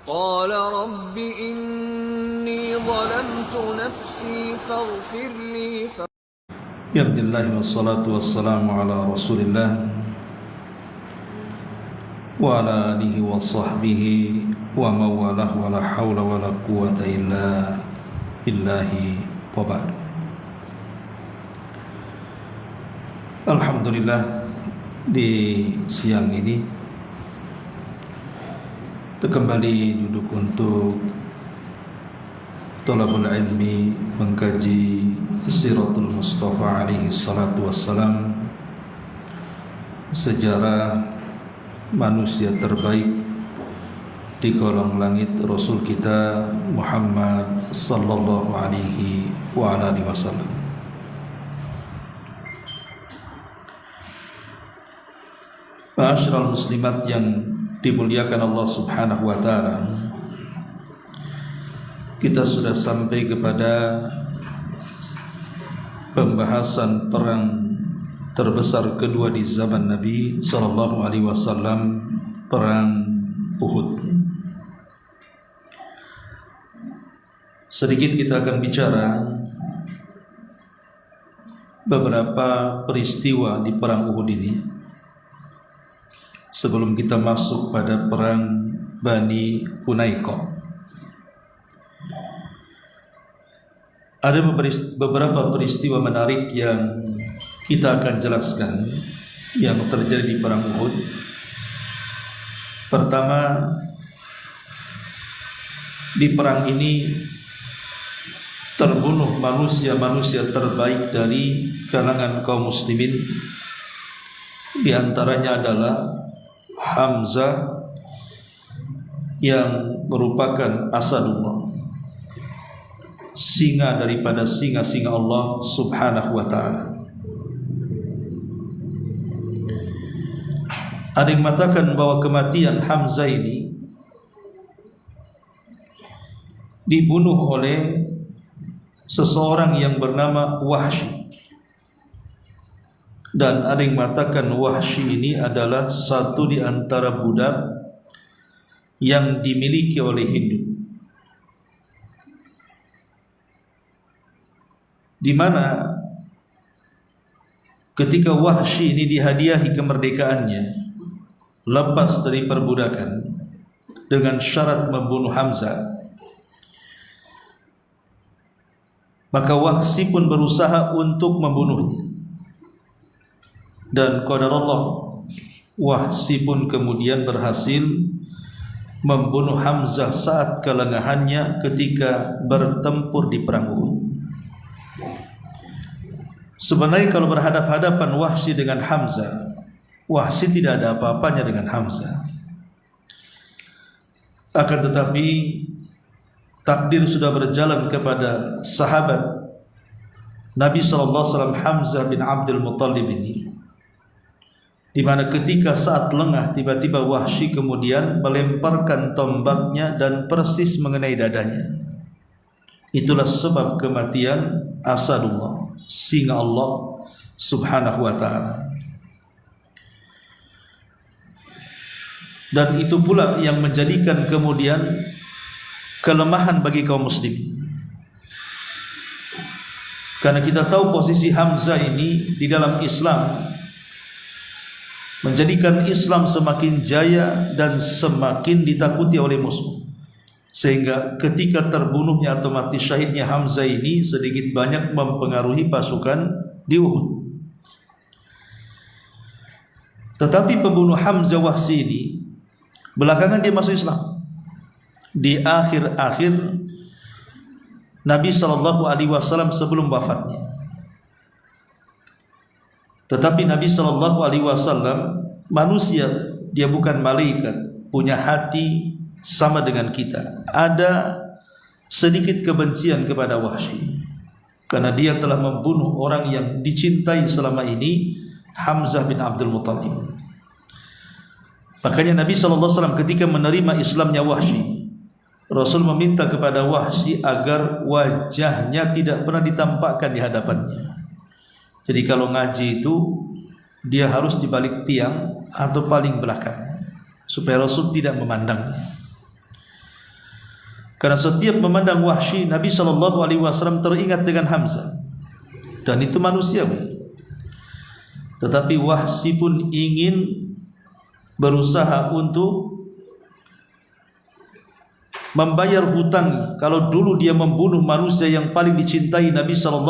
قال رب إني ظلمت نفسي فاغفر لي Alhamdulillah wassalatu wassalamu ala rasulillah wa ala alihi wa sahbihi wa mawalah wa la hawla wa la quwata illa billahi wa ba'du. Alhamdulillah, di siang ini kita kembali duduk untuk Thalabul ilmi, mengkaji Siratul Mustafa alaihi salatu wassalam, sejarah manusia terbaik di kolong langit, Rasul kita Muhammad sallallahu alaihi wa alihi wasallam. Ma'asyiral muslimat yang dimuliakan Allah subhanahu wa ta'ala, kita sudah sampai kepada pembahasan perang terbesar kedua di zaman Nabi sallallahu alaihi wasallam, perang Uhud. Sedikit kita akan bicara beberapa peristiwa di perang Uhud ini sebelum kita masuk pada perang Bani Hunayqah. Ada beberapa peristiwa menarik yang kita akan jelaskan yang terjadi di perang Uhud. Pertama, di perang ini terbunuh manusia-manusia terbaik dari kalangan kaum muslimin. Di antaranya adalah Hamzah yang merupakan Asadullah, singa daripada singa-singa Allah subhanahu wa ta'ala. Ada yang mengatakan bahwa kematian Hamzah ini dibunuh oleh seseorang yang bernama Wahsy, dan ada yang mengatakan Wahsy ini adalah satu di antara budak yang dimiliki oleh Hindu, di mana ketika Wahsy ini dihadiahi kemerdekaannya, lepas dari perbudakan dengan syarat membunuh Hamzah, maka Wahsy pun berusaha untuk membunuhnya, dan qadarullah, Wahsy pun kemudian berhasil membunuh Hamzah saat kelengahannya ketika bertempur di perang Uhud. Sebenarnya kalau berhadap-hadapan Wahsy dengan Hamzah, Wahsy tidak ada apa-apanya dengan Hamzah. Akan tetapi takdir sudah berjalan kepada sahabat Nabi SAW Hamzah bin Abdul Muttalib ini, di mana ketika saat lengah tiba-tiba Wahsy kemudian melemparkan tombaknya dan persis mengenai dadanya. Itulah sebab kematian Asadullah, singa Allah subhanahu wa ta'ala. Dan itu pula yang menjadikan kemudian kelemahan bagi kaum muslimin, karena kita tahu posisi Hamzah ini di dalam Islam menjadikan Islam semakin jaya dan semakin ditakuti oleh musuh, sehingga ketika terbunuhnya atau mati syahidnya Hamzah ini sedikit banyak mempengaruhi pasukan di Uhud. Tetapi pembunuh Hamzah Wahsy ini belakangan dia masuk Islam di akhir-akhir Nabi SAW sebelum wafatnya. Tetapi Nabi SAW manusia, dia bukan malaikat, punya hati sama dengan kita. Ada sedikit kebencian kepada Wahsy karena dia telah membunuh orang yang dicintai selama ini, Hamzah bin Abdul Muttalib. Makanya Nabi SAW ketika menerima Islamnya Wahsy, Rasul meminta kepada Wahsy agar wajahnya tidak pernah ditampakkan di hadapannya. Jadi kalau ngaji itu dia harus di balik tiang atau paling belakang supaya Rasul tidak memandangnya. Karena setiap memandang Wahsy, Nabi SAW teringat dengan Hamzah, dan itu manusiawi. Tetapi Wahsy pun ingin berusaha untuk membayar hutangnya. Kalau dulu dia membunuh manusia yang paling dicintai Nabi SAW,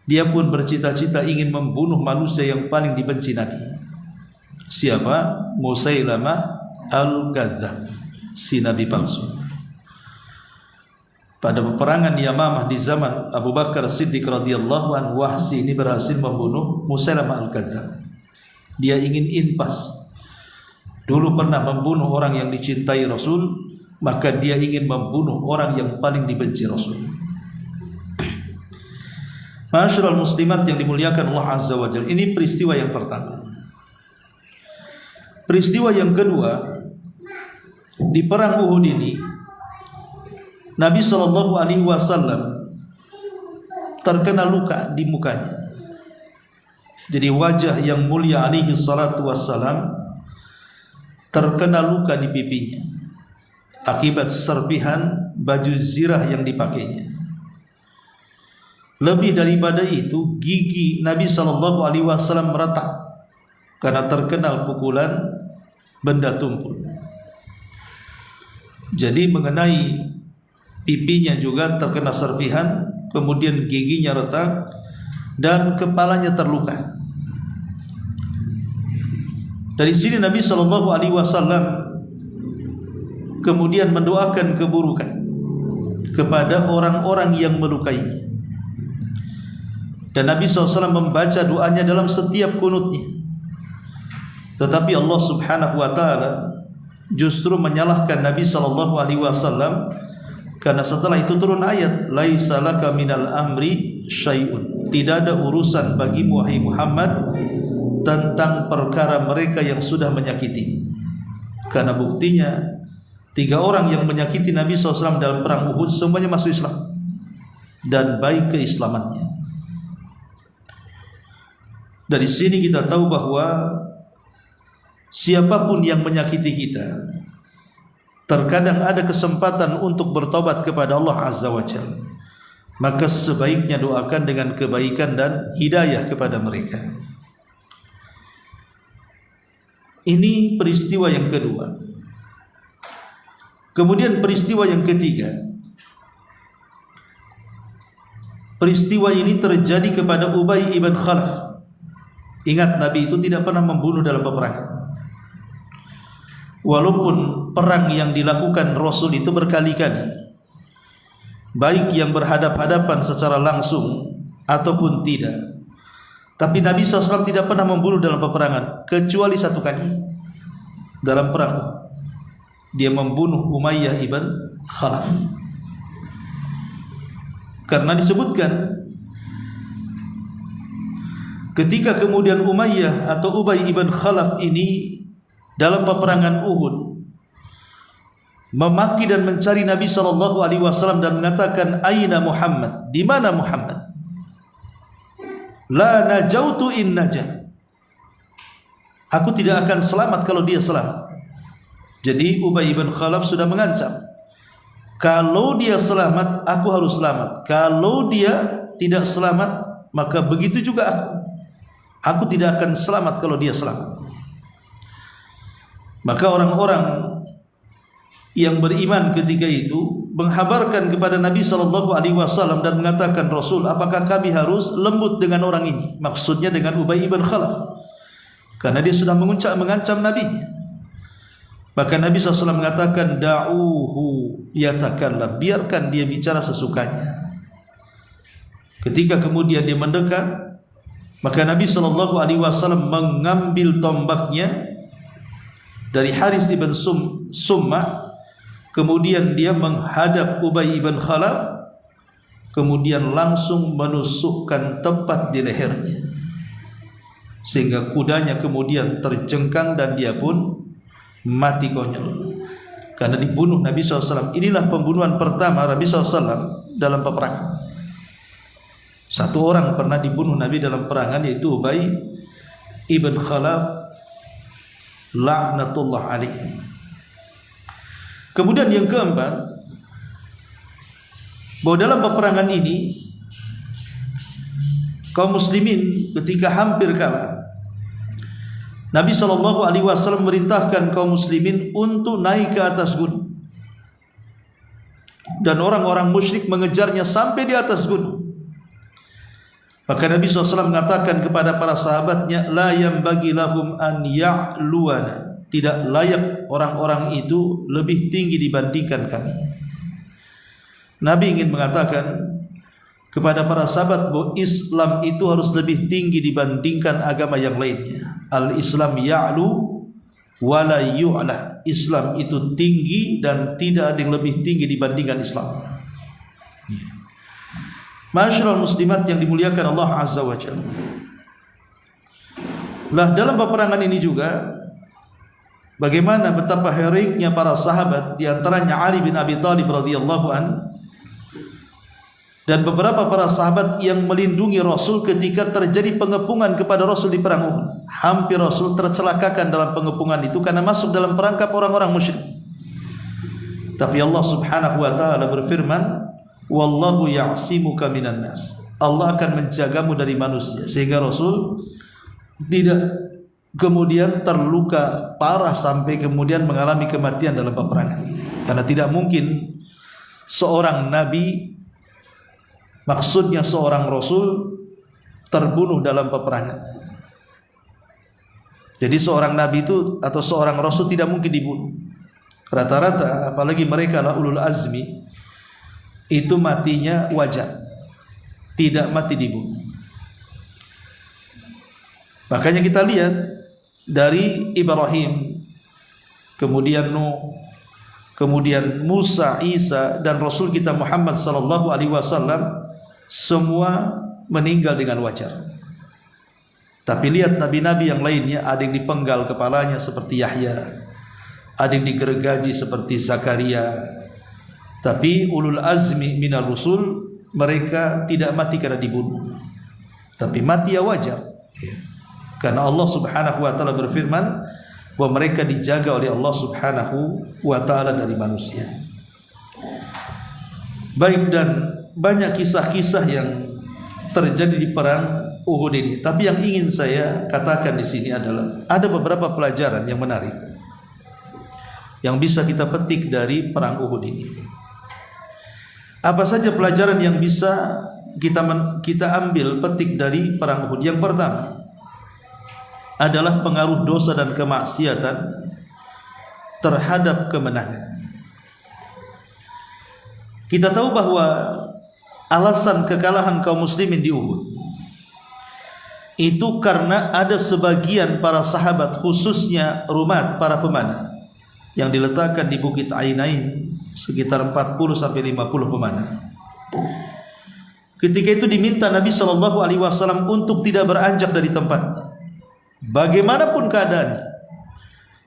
dia pun bercita-cita ingin membunuh manusia yang paling dibenci Nabi. Siapa? Musailamah al-Kadzdzab, si Nabi palsu. Pada peperangan Yamamah di zaman Abu Bakar Siddiq radhiyallahu anhu, Wahsy ini berhasil membunuh Musailamah al-Kadzdzab. Dia ingin impas. Dulu pernah membunuh orang yang dicintai Rasul, maka dia ingin membunuh orang yang paling dibenci Rasul. Ma'asyiral muslimat yang dimuliakan Allah Azza wa Jalla, ini peristiwa yang pertama. Peristiwa yang kedua, di perang Uhud ini Nabi SAW terkena luka di mukanya. Jadi wajah yang mulia alaihi salatu wassalam terkena luka di pipinya akibat serpihan baju zirah yang dipakainya. Lebih daripada itu, gigi Nabi SAW retak karena terkena pukulan benda tumpul. Jadi mengenai pipinya juga terkena serpihan, kemudian giginya retak dan kepalanya terluka. Dari sini Nabi SAW kemudian mendoakan keburukan kepada orang-orang yang melukainya. Dan Nabi SAW membaca doanya dalam setiap kunutnya. Tetapi Allah Subhanahu wa ta'ala justru menyalahkan Nabi SAW, karena setelah itu turun ayat, laisa laka minal amri syai'un, tidak ada urusan bagimu wahai Muhammad tentang perkara mereka yang sudah menyakiti. Karena buktinya 3 orang yang menyakiti Nabi SAW dalam perang Uhud semuanya masuk Islam dan baik keislamannya. Dari sini kita tahu bahwa siapapun yang menyakiti kita, terkadang ada kesempatan untuk bertobat kepada Allah Azza wa Jalla, maka sebaiknya doakan dengan kebaikan dan hidayah kepada mereka. Ini peristiwa yang kedua. Kemudian peristiwa yang ketiga, peristiwa ini terjadi kepada Ubay ibn Khalaf. Ingat, Nabi itu tidak pernah membunuh dalam peperangan. Walaupun perang yang dilakukan Rasul itu berkali-kali, baik yang berhadap-hadapan secara langsung ataupun tidak, tapi Nabi SAW tidak pernah membunuh dalam peperangan, kecuali 1 kali dalam perang. Dia membunuh Umayyah ibn Khalaf. Karena disebutkan ketika kemudian Umayyah atau Ubay ibn Khalaf ini dalam peperangan Uhud memaki dan mencari Nabi SAW dan mengatakan, aina Muhammad, di mana Muhammad? La najautu in najah, aku tidak akan selamat kalau dia selamat. Jadi Ubay ibn Khalaf sudah mengancam, kalau dia selamat aku harus selamat, kalau dia tidak selamat maka begitu juga aku tidak akan selamat kalau dia selamat. Maka orang-orang yang beriman ketika itu menghabarkan kepada Nabi SAW dan mengatakan, Rasul, apakah kami harus lembut dengan orang ini? Maksudnya dengan Ubay ibn Khalaf, karena dia sudah mengancam Nabi-Nya. Maka Nabi SAW mengatakan, da'uhu yatakallam, biarkan dia bicara sesukanya. Ketika kemudian dia mendekat, maka Nabi SAW mengambil tombaknya dari Haris ibn Summah, kemudian dia menghadap Ubay ibn Khalaf, kemudian langsung menusukkan tepat di lehernya, sehingga kudanya kemudian terjengkang dan dia pun mati konyol karena dibunuh Nabi SAW. Inilah pembunuhan pertama Nabi SAW dalam peperangan. 1 orang pernah dibunuh Nabi dalam perangan, yaitu Ubay ibn Khalaf laknatullah alaihi. Kemudian yang keempat, bahwa dalam peperangan ini kaum muslimin ketika hampir kalah, Nabi SAW merintahkan kaum muslimin untuk naik ke atas gunung, dan orang-orang musyrik mengejarnya sampai di atas gunung. Maka Nabi SAW mengatakan kepada para sahabatnya, la yambagi lahum an ya'luana, tidak layak orang-orang itu lebih tinggi dibandingkan kami. Nabi ingin mengatakan kepada para sahabat bahwa Islam itu harus lebih tinggi dibandingkan agama yang lainnya. Al-Islam ya'lu wa la yu'la. Islam itu tinggi dan tidak ada yang lebih tinggi dibandingkan Islam. Ma'asyiral muslimat yang dimuliakan Allah Azza wa Jalla. Lah dalam peperangan ini juga bagaimana betapa heroiknya para sahabat, di antaranya Ali bin Abi Thalib radhiyallahu an, dan beberapa para sahabat yang melindungi Rasul ketika terjadi pengepungan kepada Rasul di perang Uhud. Hampir Rasul tercelakakan dalam pengepungan itu karena masuk dalam perangkap orang-orang musyrik. Tapi Allah Subhanahu wa taala berfirman, wallahu ya'simuka minan nas. Allah akan menjagamu dari manusia, sehingga Rasul tidak kemudian terluka parah sampai kemudian mengalami kematian dalam peperangan. Karena tidak mungkin seorang nabi, maksudnya seorang rasul, terbunuh dalam peperangan. Jadi seorang nabi itu atau seorang rasul tidak mungkin dibunuh. Rata-rata apalagi mereka lah ulul azmi, itu matinya wajar, tidak mati dibunuh. Makanya kita lihat dari Ibrahim, kemudian Nuh, kemudian Musa, Isa, dan Rasul kita Muhammad sallallahu alaihi wasallam, semua meninggal dengan wajar. Tapi lihat nabi-nabi yang lainnya, ada yang dipenggal kepalanya seperti Yahya, ada yang digergaji seperti Zakaria. Tapi ulul azmi minar rusul, mereka tidak mati karena dibunuh, tapi mati ya wajar, karena Allah Subhanahu wa taala berfirman bahwa mereka dijaga oleh Allah Subhanahu wa taala dari manusia. Baik, dan banyak kisah-kisah yang terjadi di perang Uhud ini. Tapi yang ingin saya katakan di sini adalah ada beberapa pelajaran yang menarik yang bisa kita petik dari perang Uhud ini. Apa saja pelajaran yang bisa kita ambil petik dari perang Uhud? Yang pertama adalah pengaruh dosa dan kemaksiatan terhadap kemenangan. Kita tahu bahwa alasan kekalahan kaum muslimin di Uhud itu karena ada sebagian para sahabat, khususnya rumat, para pemanah, yang diletakkan di Bukit Ainain, sekitar 40 sampai 50 pemanah. Ketika itu diminta Nabi sallallahu alaihi wasallam untuk tidak beranjak dari tempatnya. Bagaimanapun keadaan,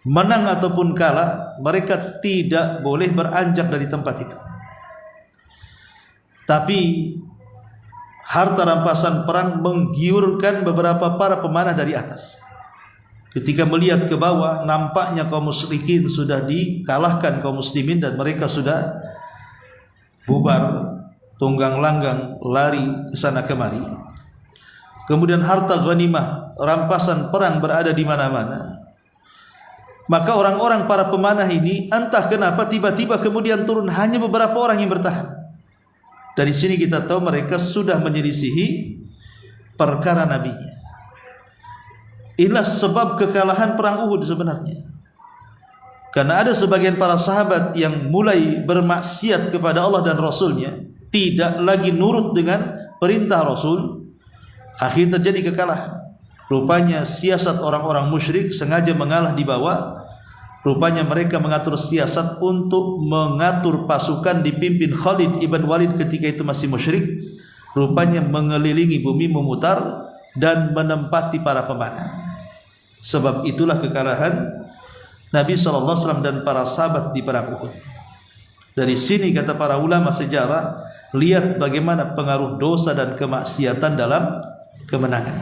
menang ataupun kalah, mereka tidak boleh beranjak dari tempat itu. Tapi harta rampasan perang menggiurkan beberapa para pemanah dari atas. Ketika melihat ke bawah, nampaknya kaum musyrikin sudah dikalahkan kaum muslimin dan mereka sudah bubar, tunggang langgang, lari ke sana kemari. Kemudian harta ghanimah, rampasan perang berada di mana-mana. Maka orang-orang para pemanah ini entah kenapa tiba-tiba kemudian turun, hanya beberapa orang yang bertahan. Dari sini kita tahu mereka sudah menyelisihi perkara nabinya. Inilah sebab kekalahan perang Uhud sebenarnya. Karena ada sebagian para sahabat yang mulai bermaksiat kepada Allah dan Rasulnya, tidak lagi nurut dengan perintah Rasul. Akhirnya terjadi kekalahan. Rupanya siasat orang-orang musyrik sengaja mengalah di bawah. Rupanya mereka mengatur siasat untuk mengatur pasukan dipimpin Khalid ibn Walid ketika itu masih musyrik. Rupanya mengelilingi bumi, memutar dan menempati para pemanah. Sebab itulah kekalahan Nabi SAW dan para sahabat di perang Uhud. Dari sini kata para ulama sejarah, lihat bagaimana pengaruh dosa dan kemaksiatan dalam kemenangan.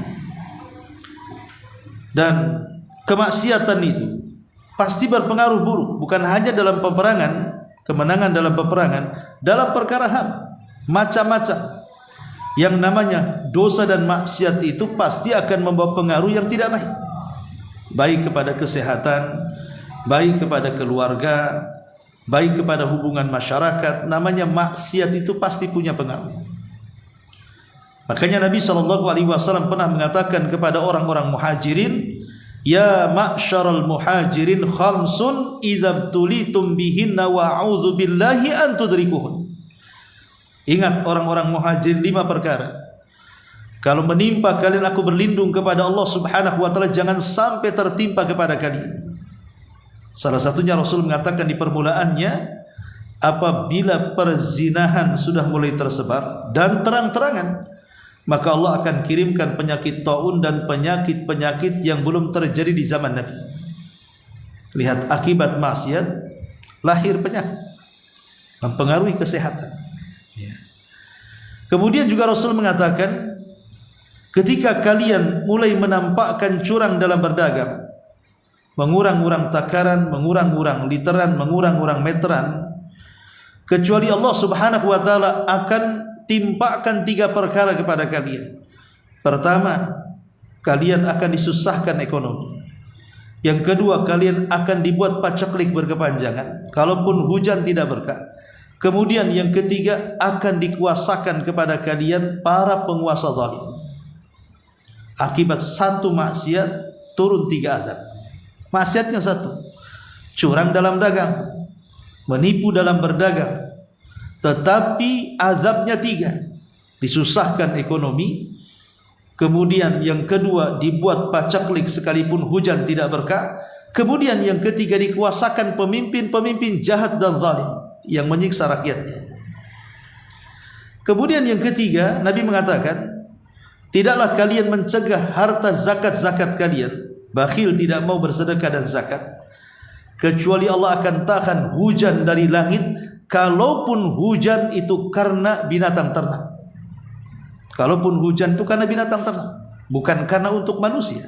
Dan kemaksiatan itu pasti berpengaruh buruk, bukan hanya dalam peperangan, kemenangan dalam peperangan, dalam perkara HAM, macam-macam. Yang namanya dosa dan maksiat itu pasti akan membawa pengaruh yang tidak baik, baik kepada kesehatan, baik kepada keluarga, baik kepada hubungan masyarakat. Namanya maksiat itu pasti punya pengaruh. Makanya Nabi SAW pernah mengatakan kepada orang-orang muhajirin, ya ma'syaral muhajirin khamsun idza tulitum bihinna wa a'udzu billahi an tudrikuhun. Ingat orang-orang muhajir 5 perkara. Kalau menimpa kalian, aku berlindung kepada Allah Subhanahu wa taala jangan sampai tertimpa kepada kalian. Salah satunya Rasul mengatakan di permulaannya, apabila perzinahan sudah mulai tersebar dan terang-terangan, maka Allah akan kirimkan penyakit taun dan penyakit-penyakit yang belum terjadi di zaman Nabi. Lihat, akibat maksiat lahir penyakit, mempengaruhi kesehatan. Kemudian juga Rasul mengatakan, ketika kalian mulai menampakkan curang dalam berdagang, mengurang-urang takaran, mengurang-urang literan, mengurang-urang meteran, kecuali Allah Subhanahu wa taala akan timpakan 3 perkara kepada kalian. Pertama, kalian akan disusahkan ekonomi. Yang kedua, kalian akan dibuat paceklik berkepanjangan, kalaupun hujan tidak berkah. Kemudian yang ketiga, akan dikuasakan kepada kalian para penguasa zalim. Akibat satu maksiat turun 3 azab. Maksiatnya 1, curang dalam dagang, menipu dalam berdagang. Tetapi azabnya 3, disusahkan ekonomi. Kemudian yang kedua, dibuat paceklik sekalipun hujan tidak berkah. Kemudian yang ketiga, dikuasakan pemimpin-pemimpin jahat dan zalim yang menyiksa rakyatnya. Kemudian yang ketiga, Nabi mengatakan, tidaklah kalian mencegah harta zakat-zakat kalian, bakhil tidak mau bersedekah dan zakat, kecuali Allah akan tahan hujan dari langit, kalaupun hujan itu karena binatang ternak. Kalaupun hujan itu karena binatang ternak, bukan karena untuk manusia.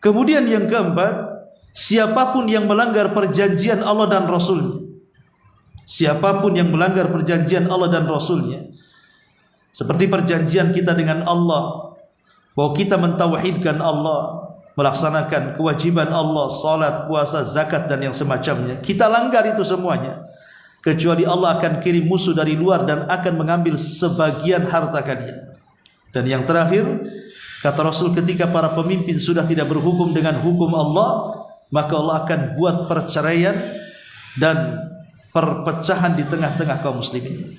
Kemudian yang keempat, siapapun yang melanggar perjanjian Allah dan Rasulnya, siapapun yang melanggar perjanjian Allah dan Rasulnya, seperti perjanjian kita dengan Allah, bahwa kita mentauhidkan Allah, melaksanakan kewajiban Allah, salat, puasa, zakat dan yang semacamnya, kita langgar itu semuanya, kecuali Allah akan kirim musuh dari luar dan akan mengambil sebagian harta kalian. Dan yang terakhir, kata Rasul, ketika para pemimpin sudah tidak berhukum dengan hukum Allah, maka Allah akan buat perceraian dan perpecahan di tengah-tengah kaum muslimin.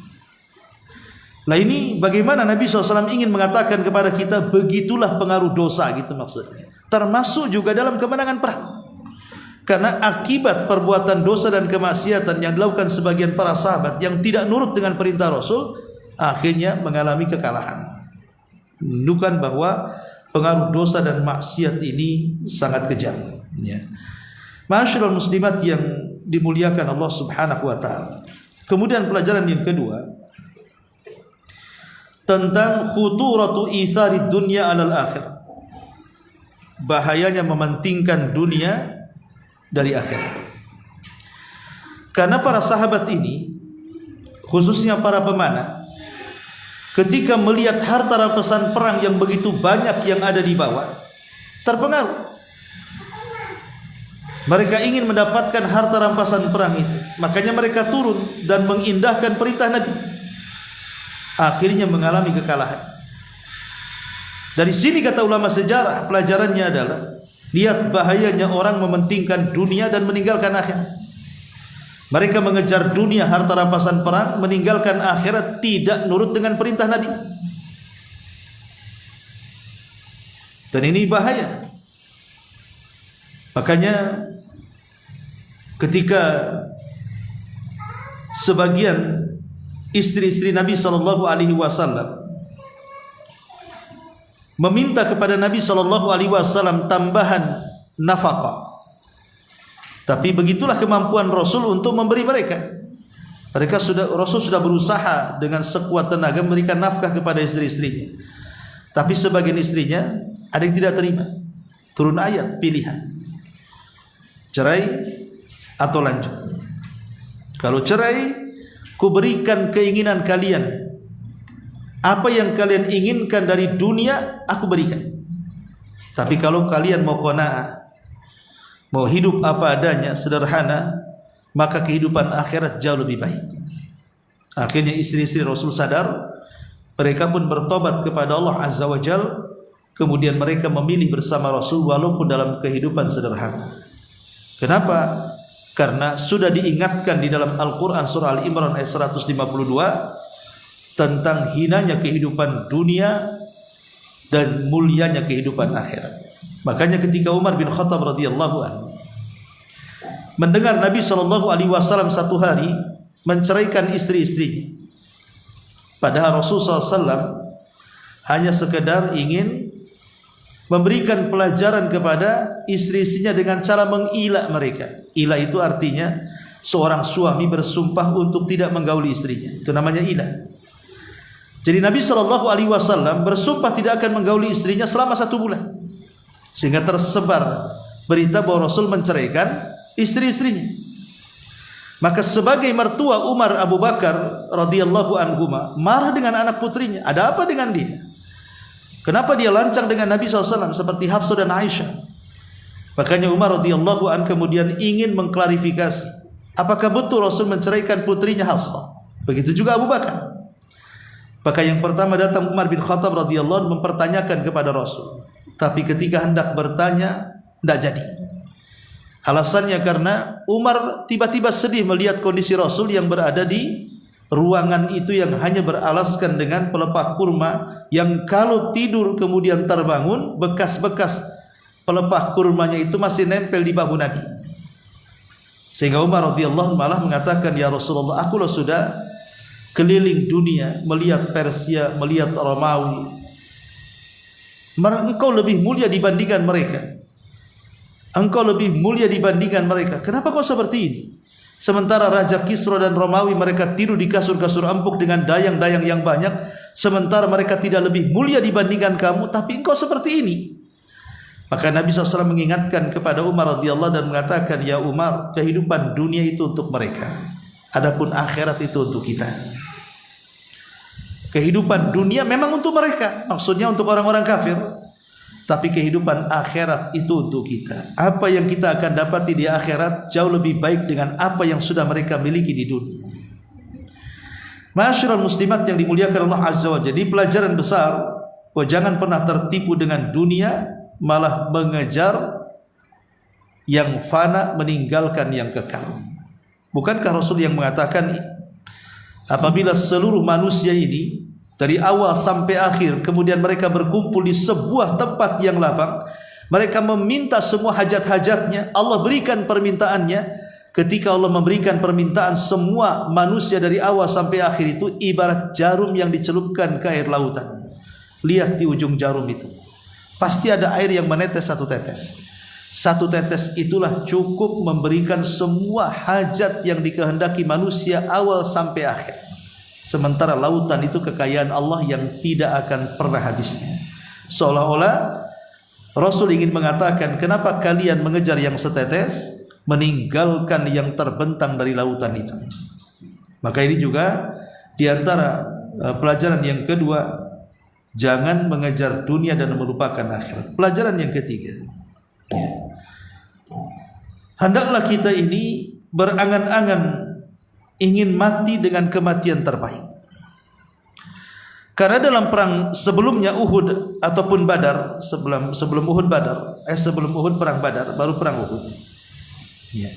Nah, ini bagaimana Nabi SAW ingin mengatakan kepada kita, begitulah pengaruh dosa, gitu maksudnya. Termasuk juga dalam kemenangan perang. Karena akibat perbuatan dosa dan kemaksiatan yang dilakukan sebagian para sahabat yang tidak nurut dengan perintah Rasul, akhirnya mengalami kekalahan. Menunjukkan bahwa pengaruh dosa dan maksiat ini sangat kejam. Ma'asyiral muslimat yang dimuliakan Allah Subhanahu wa taala. Kemudian pelajaran yang kedua tentang khuturatu itsari dunya 'alal akhirah. Bahayanya mementingkan dunia dari akhirat. Karena para sahabat ini, khususnya para pemanah, ketika melihat harta rampasan perang yang begitu banyak yang ada di bawah, terpengaruh. Mereka ingin mendapatkan harta rampasan perang itu, makanya mereka turun dan mengindahkan perintah Nabi. Akhirnya mengalami kekalahan. Dari sini kata ulama sejarah, pelajarannya adalah, lihat bahayanya orang mementingkan dunia dan meninggalkan akhirat. Mereka mengejar dunia, harta rampasan perang, meninggalkan akhirat, tidak nurut dengan perintah Nabi. Dan ini bahaya. Makanya ketika sebagian istri-istri Nabi SAW meminta kepada Nabi SAW tambahan nafkah, tapi begitulah kemampuan Rasul untuk memberi mereka. Rasul sudah berusaha dengan sekuat tenaga memberikan nafkah kepada istri-istrinya, tapi sebagian istrinya ada yang tidak terima. Turun ayat pilihan, cerai atau lanjut. Kalau cerai, kuberikan keinginan kalian. Apa yang kalian inginkan dari dunia, aku berikan. Tapi kalau kalian mau qanaah, mau hidup apa adanya, sederhana, maka kehidupan akhirat jauh lebih baik. Akhirnya istri-istri Rasul sadar, mereka pun bertobat kepada Allah Azza wa Jalla. Kemudian mereka memilih bersama Rasul walaupun dalam kehidupan sederhana. Kenapa? Karena sudah diingatkan di dalam Al-Quran surah Al-Imran ayat 152 tentang hinanya kehidupan dunia dan mulianya kehidupan akhirat. Makanya ketika Umar bin Khattab radhiyallahu anhu mendengar Nabi SAW satu hari menceraikan istri-istrinya, padahal Rasulullah SAW hanya sekedar ingin memberikan pelajaran kepada istri-istrinya dengan cara mengilah mereka. Ilah itu artinya seorang suami bersumpah untuk tidak menggauli istrinya. Itu namanya ilah. Jadi Nabi SAW bersumpah tidak akan menggauli istrinya selama 1 bulan, sehingga tersebar berita bahwa Rasul menceraikan istri-istrinya. Maka sebagai mertua Umar Abu Bakar radhiyallahu anhuma marah dengan anak putrinya. Ada apa dengan dia? Kenapa dia lancang dengan Nabi SAW seperti Hafsah dan Aisyah? Makanya Umar radhiyallahu an kemudian ingin mengklarifikasi, apakah betul Rasul menceraikan putrinya Hafsah? Begitu juga Abu Bakar. Maka yang pertama datang Umar bin Khattab radhiyallahu anhu mempertanyakan kepada Rasul. Tapi ketika hendak bertanya, tidak jadi. Alasannya karena Umar tiba-tiba sedih melihat kondisi Rasul yang berada di ruangan itu yang hanya beralaskan dengan pelepah kurma, yang kalau tidur kemudian terbangun, bekas-bekas pelepah kurmanya itu masih nempel di bahu Nabi. Sehingga Umar radhiyallahu malah mengatakan, ya Rasulullah, aku sudah keliling dunia, melihat Persia, melihat Romawi. Engkau lebih mulia dibandingkan mereka. Engkau lebih mulia dibandingkan mereka. Kenapa kau seperti ini? Sementara Raja Kisra dan Romawi mereka tidur di kasur-kasur empuk dengan dayang-dayang yang banyak, sementara mereka tidak lebih mulia dibandingkan kamu, tapi engkau seperti ini. Maka Nabi SAW mengingatkan kepada Umar radhiyallahu dan mengatakan, ya Umar, kehidupan dunia itu untuk mereka, adapun akhirat itu untuk kita. Kehidupan dunia memang untuk mereka, maksudnya untuk orang-orang kafir, tapi kehidupan akhirat itu untuk kita. Apa yang kita akan dapati di akhirat jauh lebih baik dengan apa yang sudah mereka miliki di dunia. Ma'asyiral muslimat yang dimuliakan Allah Azza wa Jalla, jadi pelajaran besar, jangan pernah tertipu dengan dunia, malah mengejar yang fana, meninggalkan yang kekal. Bukankah Rasul yang mengatakan, apabila seluruh manusia ini dari awal sampai akhir kemudian mereka berkumpul di sebuah tempat yang lapang, mereka meminta semua hajat-hajatnya, Allah berikan permintaannya. Ketika Allah memberikan permintaan, semua manusia dari awal sampai akhir itu ibarat jarum yang dicelupkan ke air lautan. Lihat di ujung jarum itu, pasti ada air yang menetes 1 tetes. 1 tetes itulah cukup memberikan semua hajat yang dikehendaki manusia awal sampai akhir. Sementara lautan itu kekayaan Allah yang tidak akan pernah habisnya. Seolah-olah Rasul ingin mengatakan, kenapa kalian mengejar yang setetes, meninggalkan yang terbentang dari lautan itu. Maka ini juga diantara pelajaran yang kedua, jangan mengejar dunia dan melupakan akhirat. Pelajaran yang ketiga, hendaklah kita ini berangan-angan ingin mati dengan kematian terbaik. Karena dalam perang sebelumnya Uhud ataupun Badar, sebelum Uhud perang Badar, baru perang Uhud. Ya.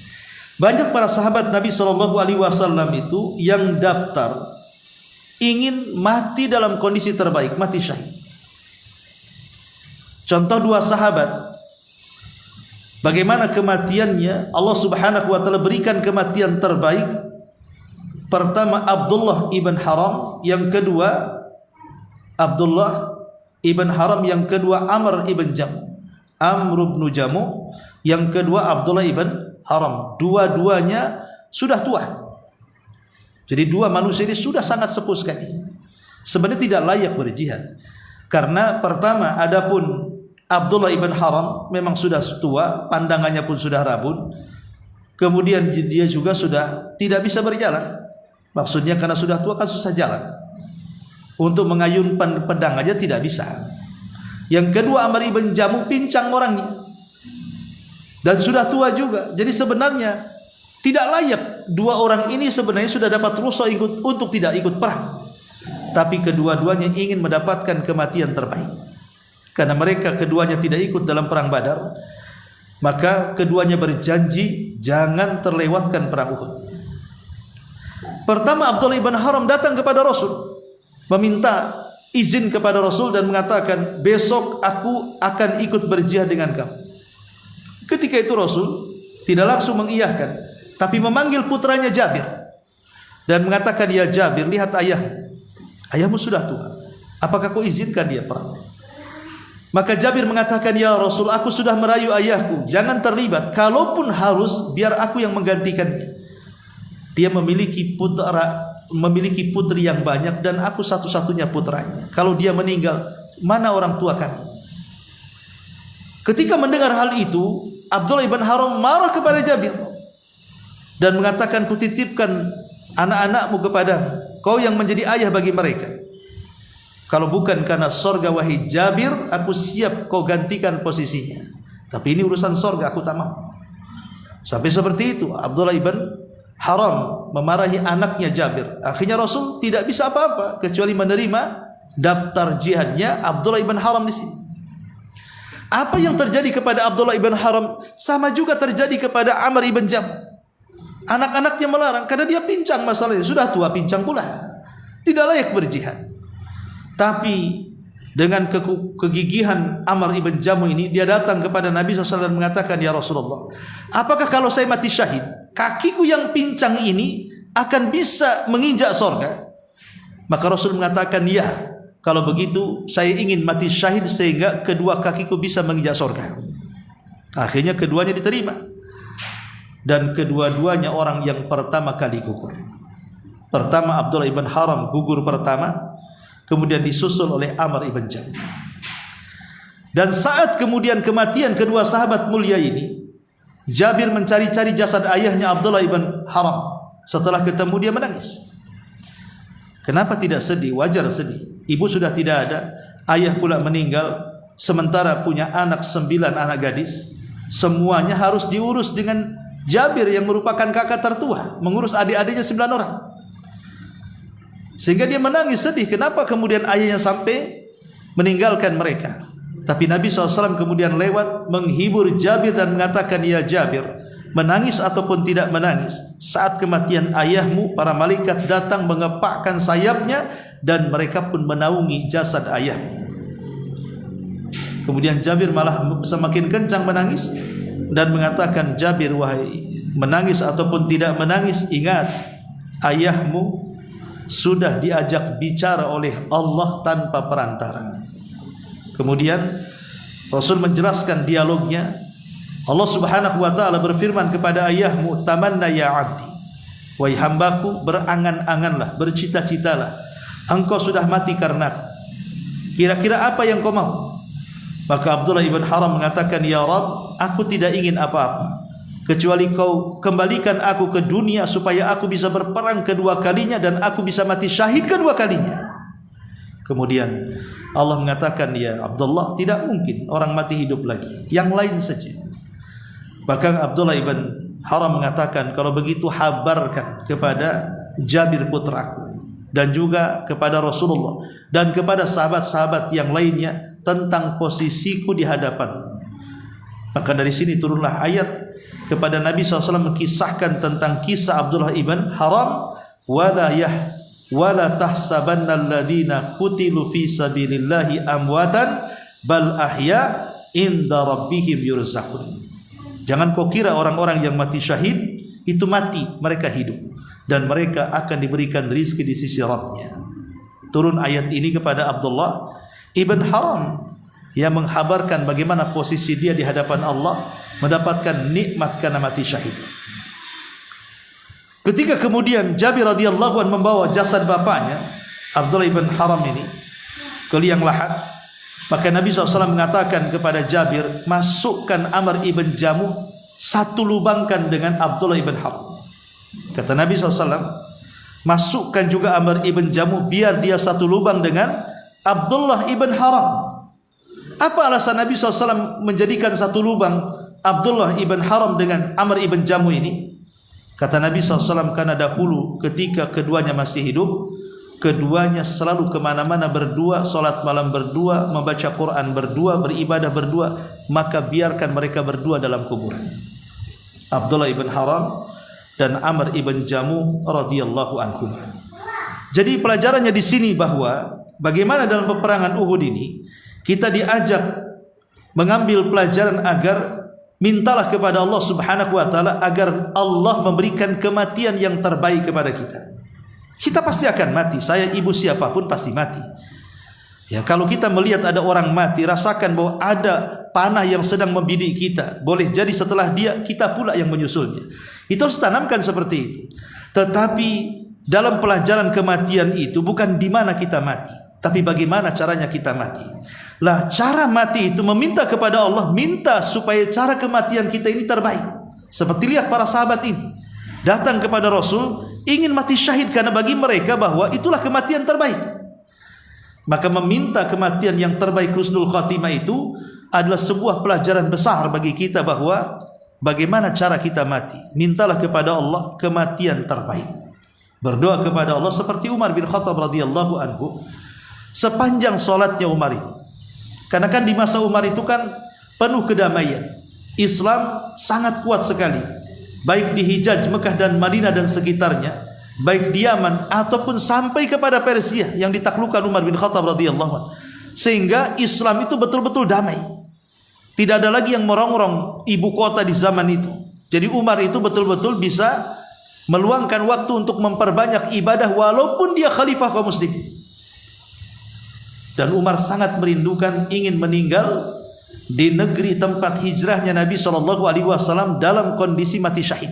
Banyak para sahabat Nabi SAW itu yang daftar ingin mati dalam kondisi terbaik, mati syahid. Contoh 2 sahabat, bagaimana kematiannya Allah Subhanahu wa taala berikan kematian terbaik. Pertama Abdullah ibn Haram, yang kedua Abdullah ibn Haram, yang kedua Amr ibn Jamu, yang kedua Abdullah ibn Haram. Dua-duanya sudah tua. Jadi 2 manusia ini sudah sangat sepuh sekali. Sebenarnya tidak layak berjihad. Karena pertama, adapun Abdullah ibn Haram memang sudah tua, pandangannya pun sudah rabun. Kemudian dia juga sudah tidak bisa berjalan. Maksudnya karena sudah tua kan susah jalan. Untuk mengayunkan pedang aja tidak bisa. Yang kedua, Amr ibn Jamuh pincang orangnya dan sudah tua juga. Jadi sebenarnya tidak layak dua orang ini sebenarnya sudah dapat rukhsah untuk tidak ikut perang. Tapi kedua-duanya ingin mendapatkan kematian terbaik. Karena mereka keduanya tidak ikut dalam perang Badar, maka keduanya berjanji jangan terlewatkan perang Uhud. Pertama, Abdullah ibn Haram datang kepada Rasul, meminta izin kepada Rasul dan mengatakan, besok aku akan ikut berjihad dengan kamu. Ketika itu Rasul tidak langsung mengiyahkan, tapi memanggil putranya Jabir dan mengatakan, ya Jabir, lihat ayahmu sudah tua, apakah kau izinkan dia perang? Maka Jabir mengatakan, ya Rasul, aku sudah merayu ayahku, jangan terlibat, kalaupun harus biar aku yang menggantikannya. Dia memiliki putri yang banyak dan aku satu-satunya putranya. Kalau dia meninggal, mana orang tua kami? Ketika mendengar hal itu, Abdullah ibn Haram marah kepada Jabir dan mengatakan, kutitipkan anak-anakmu kepadamu, kau yang menjadi ayah bagi mereka. Kalau bukan karena sorga wahai Jabir, aku siap kau gantikan posisinya. Tapi ini urusan sorga, aku tak mau. Sampai seperti itu Abdullah ibn Haram memarahi anaknya Jabir. Akhirnya Rasul tidak bisa apa-apa kecuali menerima daftar jihadnya Abdullah ibn Haram di sini. Apa yang terjadi kepada Abdullah ibn Haram sama juga terjadi kepada Amr ibn Jamuh. Anak-anaknya melarang karena dia pincang, masalahnya sudah tua pincang pula, tidak layak berjihad. Tapi dengan kegigihan Amr ibn Jamuh ini, dia datang kepada Nabi SAW dan mengatakan, ya Rasulullah, apakah kalau saya mati syahid, kakiku yang pincang ini akan bisa menginjak sorga? Maka Rasul mengatakan, ya, kalau begitu saya ingin mati syahid sehingga kedua kakiku bisa menginjak sorga. Akhirnya keduanya diterima. Dan kedua-duanya orang yang pertama kali gugur. Pertama Abdullah ibn Haram gugur pertama, kemudian disusul oleh Amr ibn Jamuh. Dan saat kemudian kematian kedua sahabat mulia ini, Jabir mencari-cari jasad ayahnya Abdullah ibn Haram. Setelah ketemu dia menangis. Kenapa tidak sedih? Wajar sedih. Ibu sudah tidak ada, ayah pula meninggal, sementara punya anak 9 anak gadis. Semuanya harus diurus dengan Jabir yang merupakan kakak tertua, mengurus adik-adiknya 9 orang. Sehingga dia menangis sedih. Kenapa kemudian ayahnya sampai meninggalkan mereka? Tapi Nabi SAW kemudian lewat menghibur Jabir dan mengatakan, ya Jabir, menangis ataupun tidak menangis, saat kematian ayahmu, para malaikat datang mengepakkan sayapnya dan mereka pun menaungi jasad ayahmu. Kemudian Jabir malah semakin kencang menangis dan mengatakan, Jabir, wahai menangis ataupun tidak menangis, ingat, ayahmu sudah diajak bicara oleh Allah tanpa perantara. Kemudian Rasul menjelaskan dialognya. Allah Subhanahu wa taala berfirman kepada ayahmu, tamanna ya abdi, wahai hambaku, berangan-anganlah, bercita-citalah, engkau sudah mati karena kira-kira apa yang kau mau? Maka Abdullah ibn Haram mengatakan, ya Rabb, aku tidak ingin apa-apa kecuali kau kembalikan aku ke dunia supaya aku bisa berperang kedua kalinya dan aku bisa mati syahid kedua kalinya. Kemudian Allah mengatakan, ya Abdullah, tidak mungkin orang mati hidup lagi, yang lain saja. Bahkan Abdullah ibn Haram mengatakan, kalau begitu habarkan kepada Jabir putraku dan juga kepada Rasulullah dan kepada sahabat-sahabat yang lainnya tentang posisiku di hadapan. Maka dari sini turunlah ayat kepada Nabi SAW mengisahkan tentang kisah Abdullah ibn Haram, wala tahsabanna alladhina qutilu fi sabilillahi amwatan bal ahya inda rabbihim yurzaqun. Jangan kau kira orang-orang yang mati syahid itu mati, mereka hidup dan mereka akan diberikan rizki di sisi Rabbnya. Turun ayat ini kepada Abdullah ibn Haram yang menghabarkan bagaimana posisi dia di hadapan Allah, mendapatkan nikmat karena mati syahid. Ketika kemudian Jabir radhiyallahu anhu membawa jasad bapaknya Abdullah ibn Haram ini ke liang lahat, maka Nabi SAW mengatakan kepada Jabir, masukkan Amr ibn Jamuh satu lubangkan dengan Abdullah ibn Haram. Kata Nabi SAW, masukkan juga Amr ibn Jamuh, biar dia satu lubang dengan Abdullah ibn Haram. Apa alasan Nabi SAW menjadikan satu lubang Abdullah ibn Haram dengan Amr ibn Jamuh ini? Kata Nabi SAW, karena dahulu ketika keduanya masih hidup, keduanya selalu kemana-mana berdua, solat malam berdua, membaca Quran berdua, beribadah berdua, maka biarkan mereka berdua dalam kuburan. Abdullah ibn Haram dan Amr ibn Jamuh radhiyallahu anhum. Jadi pelajarannya di sini bahwa bagaimana dalam peperangan Uhud ini kita diajak mengambil pelajaran agar mintalah kepada Allah Subhanahu wa taala agar Allah memberikan kematian yang terbaik kepada kita. Kita pasti akan mati. Saya, ibu, siapapun pasti mati. Ya, kalau kita melihat ada orang mati, rasakan bahwa ada panah yang sedang membidik kita. Boleh jadi setelah dia, kita pula yang menyusulnya. Itu harus tanamkan seperti itu. Tetapi dalam pelajaran kematian itu bukan di mana kita mati, tapi bagaimana caranya kita mati. Lah, cara mati itu meminta kepada Allah, minta supaya cara kematian kita ini terbaik. Seperti lihat para sahabat ini datang kepada Rasul, ingin mati syahid karena bagi mereka bahwa itulah kematian terbaik. Maka meminta kematian yang terbaik, husnul khatimah, itu adalah sebuah pelajaran besar bagi kita bahwa bagaimana cara kita mati. Mintalah kepada Allah kematian terbaik. Berdoa kepada Allah seperti Umar bin Khattab radhiyallahu anhu sepanjang solatnya Umar itu. Karena kan di masa Umar itu kan penuh kedamaian. Islam sangat kuat sekali. Baik di Hijaz, Mekah dan Madinah dan sekitarnya, baik di Yaman ataupun sampai kepada Persia yang ditaklukkan Umar bin Khattab radhiyallahu anhu. Sehingga Islam itu betul-betul damai. Tidak ada lagi yang merongrong ibu kota di zaman itu. Jadi Umar itu betul-betul bisa meluangkan waktu untuk memperbanyak ibadah walaupun dia khalifah kaum muslimin. Dan Umar sangat merindukan, ingin meninggal di negeri tempat hijrahnya Nabi SAW dalam kondisi mati syahid.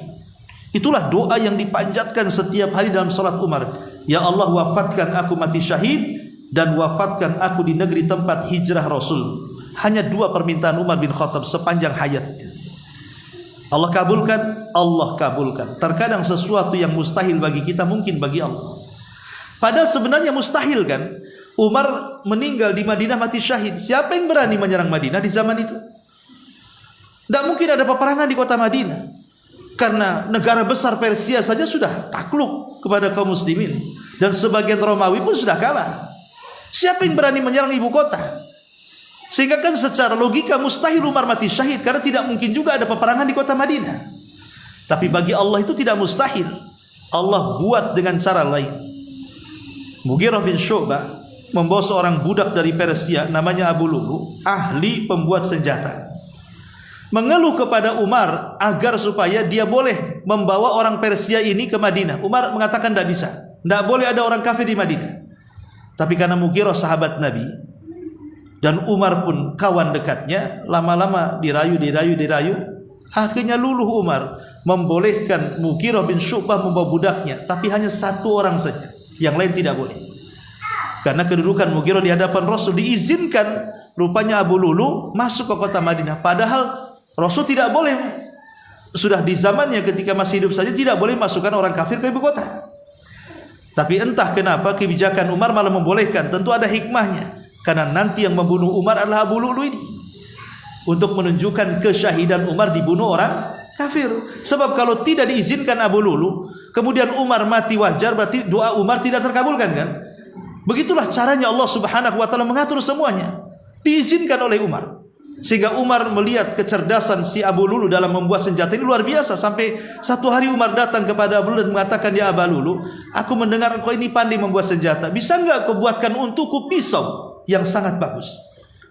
Itulah doa yang dipanjatkan setiap hari dalam salat Umar. Ya Allah, wafatkan aku mati syahid dan wafatkan aku di negeri tempat hijrah Rasul. Hanya dua permintaan Umar bin Khattab sepanjang hayatnya. Allah kabulkan, Allah kabulkan. Terkadang sesuatu yang mustahil bagi kita mungkin bagi Allah. Padahal sebenarnya mustahil kan. Umar meninggal di Madinah mati syahid. Siapa yang berani menyerang Madinah di zaman itu? Tidak mungkin ada peperangan di kota Madinah, karena negara besar Persia saja sudah takluk kepada kaum muslimin, dan sebagian Romawi pun sudah kalah. Siapa yang berani menyerang ibu kota? Sehingga kan secara logika mustahil Umar mati syahid, karena tidak mungkin juga ada peperangan di kota Madinah. Tapi bagi Allah itu tidak mustahil. Allah buat dengan cara lain. Mughirah bin Syu'bah membawa seorang budak dari Persia namanya Abu Lulu, ahli pembuat senjata, mengeluh kepada Umar agar supaya dia boleh membawa orang Persia ini ke Madinah. Umar mengatakan tidak bisa, tidak boleh ada orang kafir di Madinah. Tapi karena Mughirah sahabat Nabi dan Umar pun kawan dekatnya, lama-lama dirayu, akhirnya luluh Umar membolehkan Mughirah bin Syu'bah membawa budaknya, tapi hanya satu orang saja, yang lain tidak boleh. Karena kedudukan Mughirah di hadapan Rasul, diizinkan rupanya Abu Lulu masuk ke kota Madinah. Padahal Rasul tidak boleh, sudah di zamannya ketika masih hidup saja tidak boleh masukkan orang kafir ke ibu kota. Tapi entah kenapa kebijakan Umar malah membolehkan. Tentu ada hikmahnya, karena nanti yang membunuh Umar adalah Abu Lulu ini, untuk menunjukkan kesyahidan Umar dibunuh orang kafir. Sebab kalau tidak diizinkan Abu Lulu, kemudian Umar mati, wajar, berarti doa Umar tidak terkabulkan kan? Begitulah caranya Allah Subhanahu wa taala mengatur semuanya. Diizinkan oleh Umar. Sehingga Umar melihat kecerdasan si Abu Lulu dalam membuat senjata ini luar biasa. Sampai satu hari Umar datang kepada Abu Lulu dan mengatakan, "Ya Abu Lulu, aku mendengar engkau ini pandai membuat senjata. Bisa enggak kau buatkan untukku pisau yang sangat bagus?"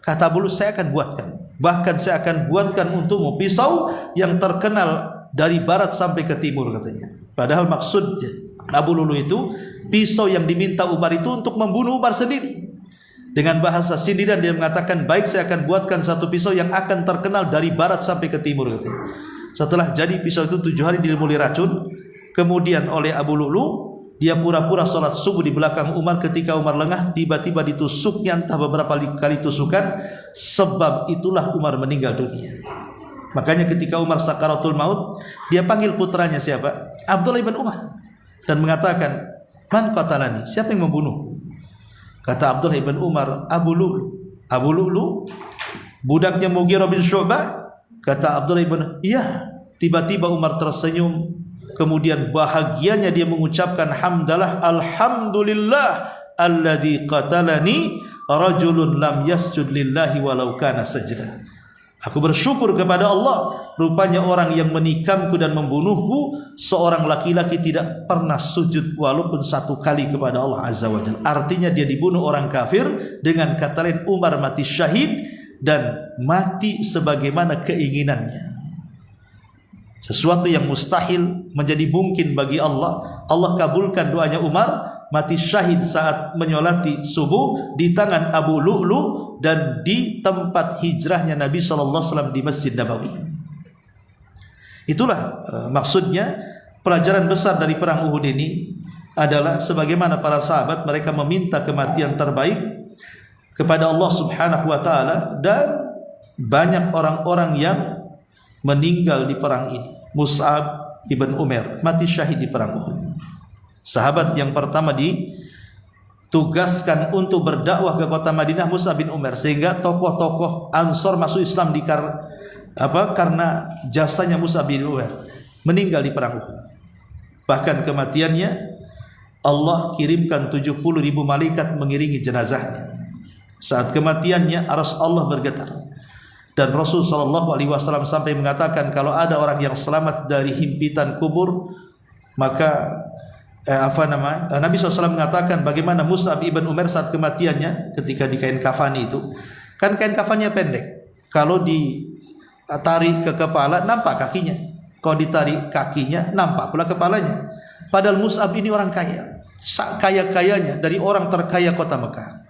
Kata Abu Lulu, "Saya akan buatkan. Bahkan saya akan buatkan untukmu pisau yang terkenal dari barat sampai ke timur," katanya. Padahal maksudnya Abu Lulu itu pisau yang diminta Umar itu untuk membunuh Umar sendiri. Dengan bahasa sindiran dia mengatakan, "Baik, saya akan buatkan satu pisau yang akan terkenal dari barat sampai ke timur," katanya. Setelah jadi pisau itu 7 hari dilumuri racun. Kemudian oleh Abu Lulu, dia pura-pura sholat subuh di belakang Umar. Ketika Umar lengah, tiba-tiba ditusuknya entah beberapa kali tusukan. Sebab itulah Umar meninggal dunia. Makanya ketika Umar sakaratul maut, dia panggil putranya siapa? Abdullah ibn Umar, dan mengatakan, "Man qatalani?" Siapa yang membunuhku? Kata Abdullah ibn Umar, Abu Lu'lu. Abu Lu'lu, budaknya Mughirah bin Syu'bah. Kata Abdullah ibn, iya. Tiba-tiba Umar tersenyum, kemudian bahagianya dia mengucapkan hamdalah, alhamdulillah alladzi qatalani rajulun lam yasjud lillahi walau kana sajdah. Aku bersyukur kepada Allah, rupanya orang yang menikamku dan membunuhku seorang laki-laki tidak pernah sujud walaupun satu kali kepada Allah Azza wa Jalla. Artinya dia dibunuh orang kafir, dengan kata lain Umar mati syahid dan mati sebagaimana keinginannya. Sesuatu yang mustahil menjadi mungkin bagi Allah. Allah kabulkan doanya Umar, mati syahid saat menyolati subuh di tangan Abu Lu'lu dan di tempat hijrahnya Nabi SAW di Masjid Nabawi. Itulah maksudnya pelajaran besar dari perang Uhud ini adalah sebagaimana para sahabat mereka meminta kematian terbaik kepada Allah Subhanahu wa taala, dan banyak orang-orang yang meninggal di perang ini. Mus'ab ibn Umair mati syahid di perang Uhud. Sahabat yang pertama ditugaskan untuk berdakwah ke kota Madinah, Mus'ab bin Umair, sehingga tokoh-tokoh Ansor masuk Islam karena jasanya Mus'ab bin Umair, meninggal di perang Uhud. Bahkan kematiannya Allah kirimkan 70.000 malaikat mengiringi jenazahnya. Saat kematiannya arsy Allah bergetar, dan Rasul SAW sampai mengatakan kalau ada orang yang selamat dari himpitan kubur, maka Nabi SAW mengatakan bagaimana Mus'ab ibn Umair saat kematiannya ketika di kain kafani itu, kan kain kafannya pendek, kalau ditarik ke kepala nampak kakinya, kalau ditarik kakinya nampak pula kepalanya. Padahal Mus'ab ini orang kaya, kaya-kayanya dari orang terkaya kota Mekah,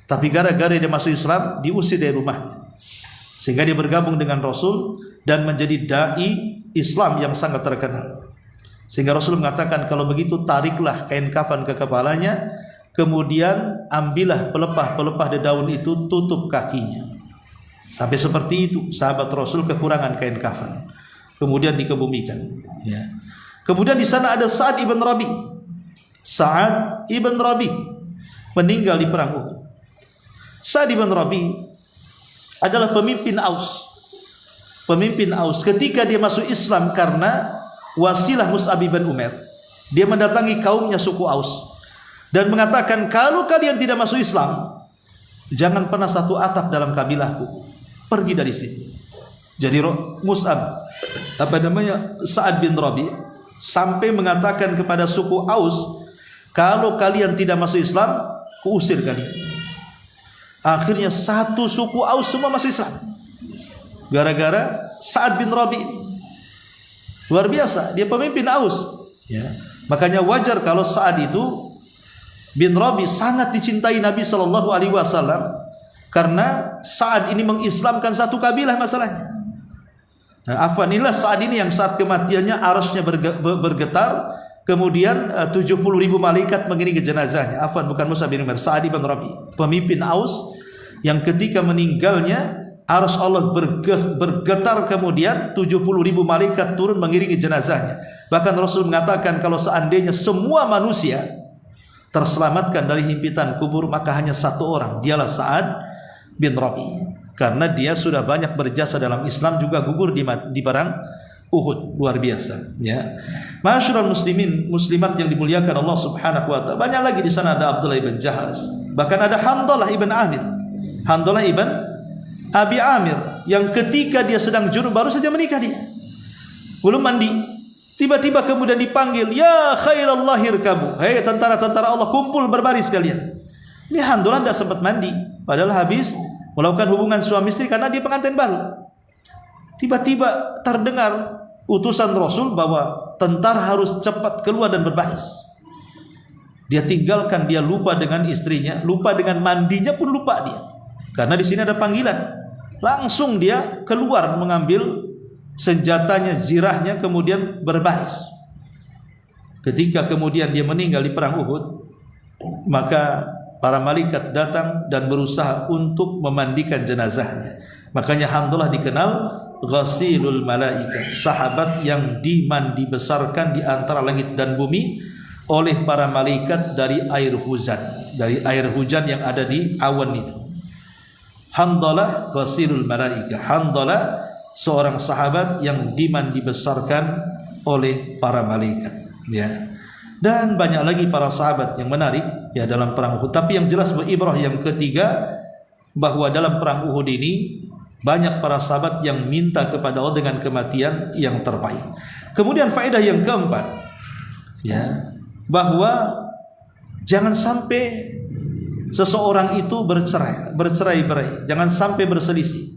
tapi gara-gara dia masuk Islam diusir dari rumahnya, sehingga dia bergabung dengan Rasul dan menjadi dai Islam yang sangat terkenal. Sehingga Rasul mengatakan kalau begitu tariklah kain kafan ke kepalanya, kemudian ambillah pelepah-pelepah daun itu, tutup kakinya. Sampai seperti itu sahabat Rasul kekurangan kain kafan, kemudian dikebumikan. Ya. Kemudian di sana ada Sa'ad ibn Rabi. Sa'ad ibn Rabi meninggal di perang Uhud. Sa'ad ibn Rabi adalah pemimpin Aus. Pemimpin Aus ketika dia masuk Islam karena wasilah Mus'ab bin Umair, dia mendatangi kaumnya suku Aus dan mengatakan, kalau kalian tidak masuk Islam, jangan pernah satu atap dalam kabilahku, pergi dari sini. Jadi Mus'ab Sa'ad bin Rabi sampai mengatakan kepada suku Aus, kalau kalian tidak masuk Islam, kuusir kalian. Akhirnya satu suku Aus semua masuk Islam gara-gara Sa'ad bin Rabi ini. Luar biasa, dia pemimpin Aus, ya. Makanya wajar kalau Sa'ad itu bin Rabi sangat dicintai Nabi SAW, karena Sa'ad ini mengislamkan satu kabilah masalahnya. Nah, inilah Sa'ad ini yang saat kematiannya arasnya bergetar, kemudian 70.000 malaikat mengiringi jenazahnya. Bukan Mus'ab bin Umair, Sa'ad bin Rabi, pemimpin Aus yang ketika meninggalnya arsy Allah bergetar, kemudian 70.000 malaikat turun mengiringi jenazahnya. Bahkan Rasul mengatakan kalau seandainya semua manusia terselamatkan dari himpitan kubur, maka hanya satu orang, dialah Sa'ad bin Rabi, karena dia sudah banyak berjasa dalam Islam, juga gugur di perang Uhud. Luar biasa, ya. Ma'asyiral muslimin muslimat yang dimuliakan Allah Subhanahu wa taala. Banyak lagi di sana, ada Abdullah ibn Jahaz, bahkan ada Handalah ibn Amir, Handalah ibn Abi Amir, yang ketika dia sedang junub, baru saja menikah dia, belum mandi, tiba-tiba kemudian dipanggil, ya khairallahir kabu, hei tentara-tentara Allah, kumpul berbaris kalian. Ini Handalah tidak sempat mandi, padahal habis melakukan hubungan suami istri karena dia pengantin baru. Tiba-tiba terdengar utusan Rasul bahwa tentara harus cepat keluar dan berbaris. Dia tinggalkan, dia lupa dengan istrinya, lupa dengan mandinya pun lupa dia, karena di sini ada panggilan. Langsung dia keluar mengambil senjatanya, zirahnya, kemudian berbaris. Ketika kemudian dia meninggal di perang Uhud, maka para malaikat datang dan berusaha untuk memandikan jenazahnya. Makanya Handalah dikenal ghasilul malaika, sahabat yang dimandi besarkan di antara langit dan bumi oleh para malaikat dari air hujan yang ada di awan itu. Handalah ghasilul malaika, Handalah seorang sahabat yang dimandi besarkan oleh para malaikat, ya. Dan banyak lagi para sahabat yang menarik ya dalam perang Uhud. Tapi yang jelas ibrah yang ketiga, bahwa dalam perang Uhud ini banyak para sahabat yang minta kepada Allah dengan kematian yang terbaik. Kemudian faedah yang keempat, ya, bahwa jangan sampai seseorang itu bercerai-berai, jangan sampai berselisih.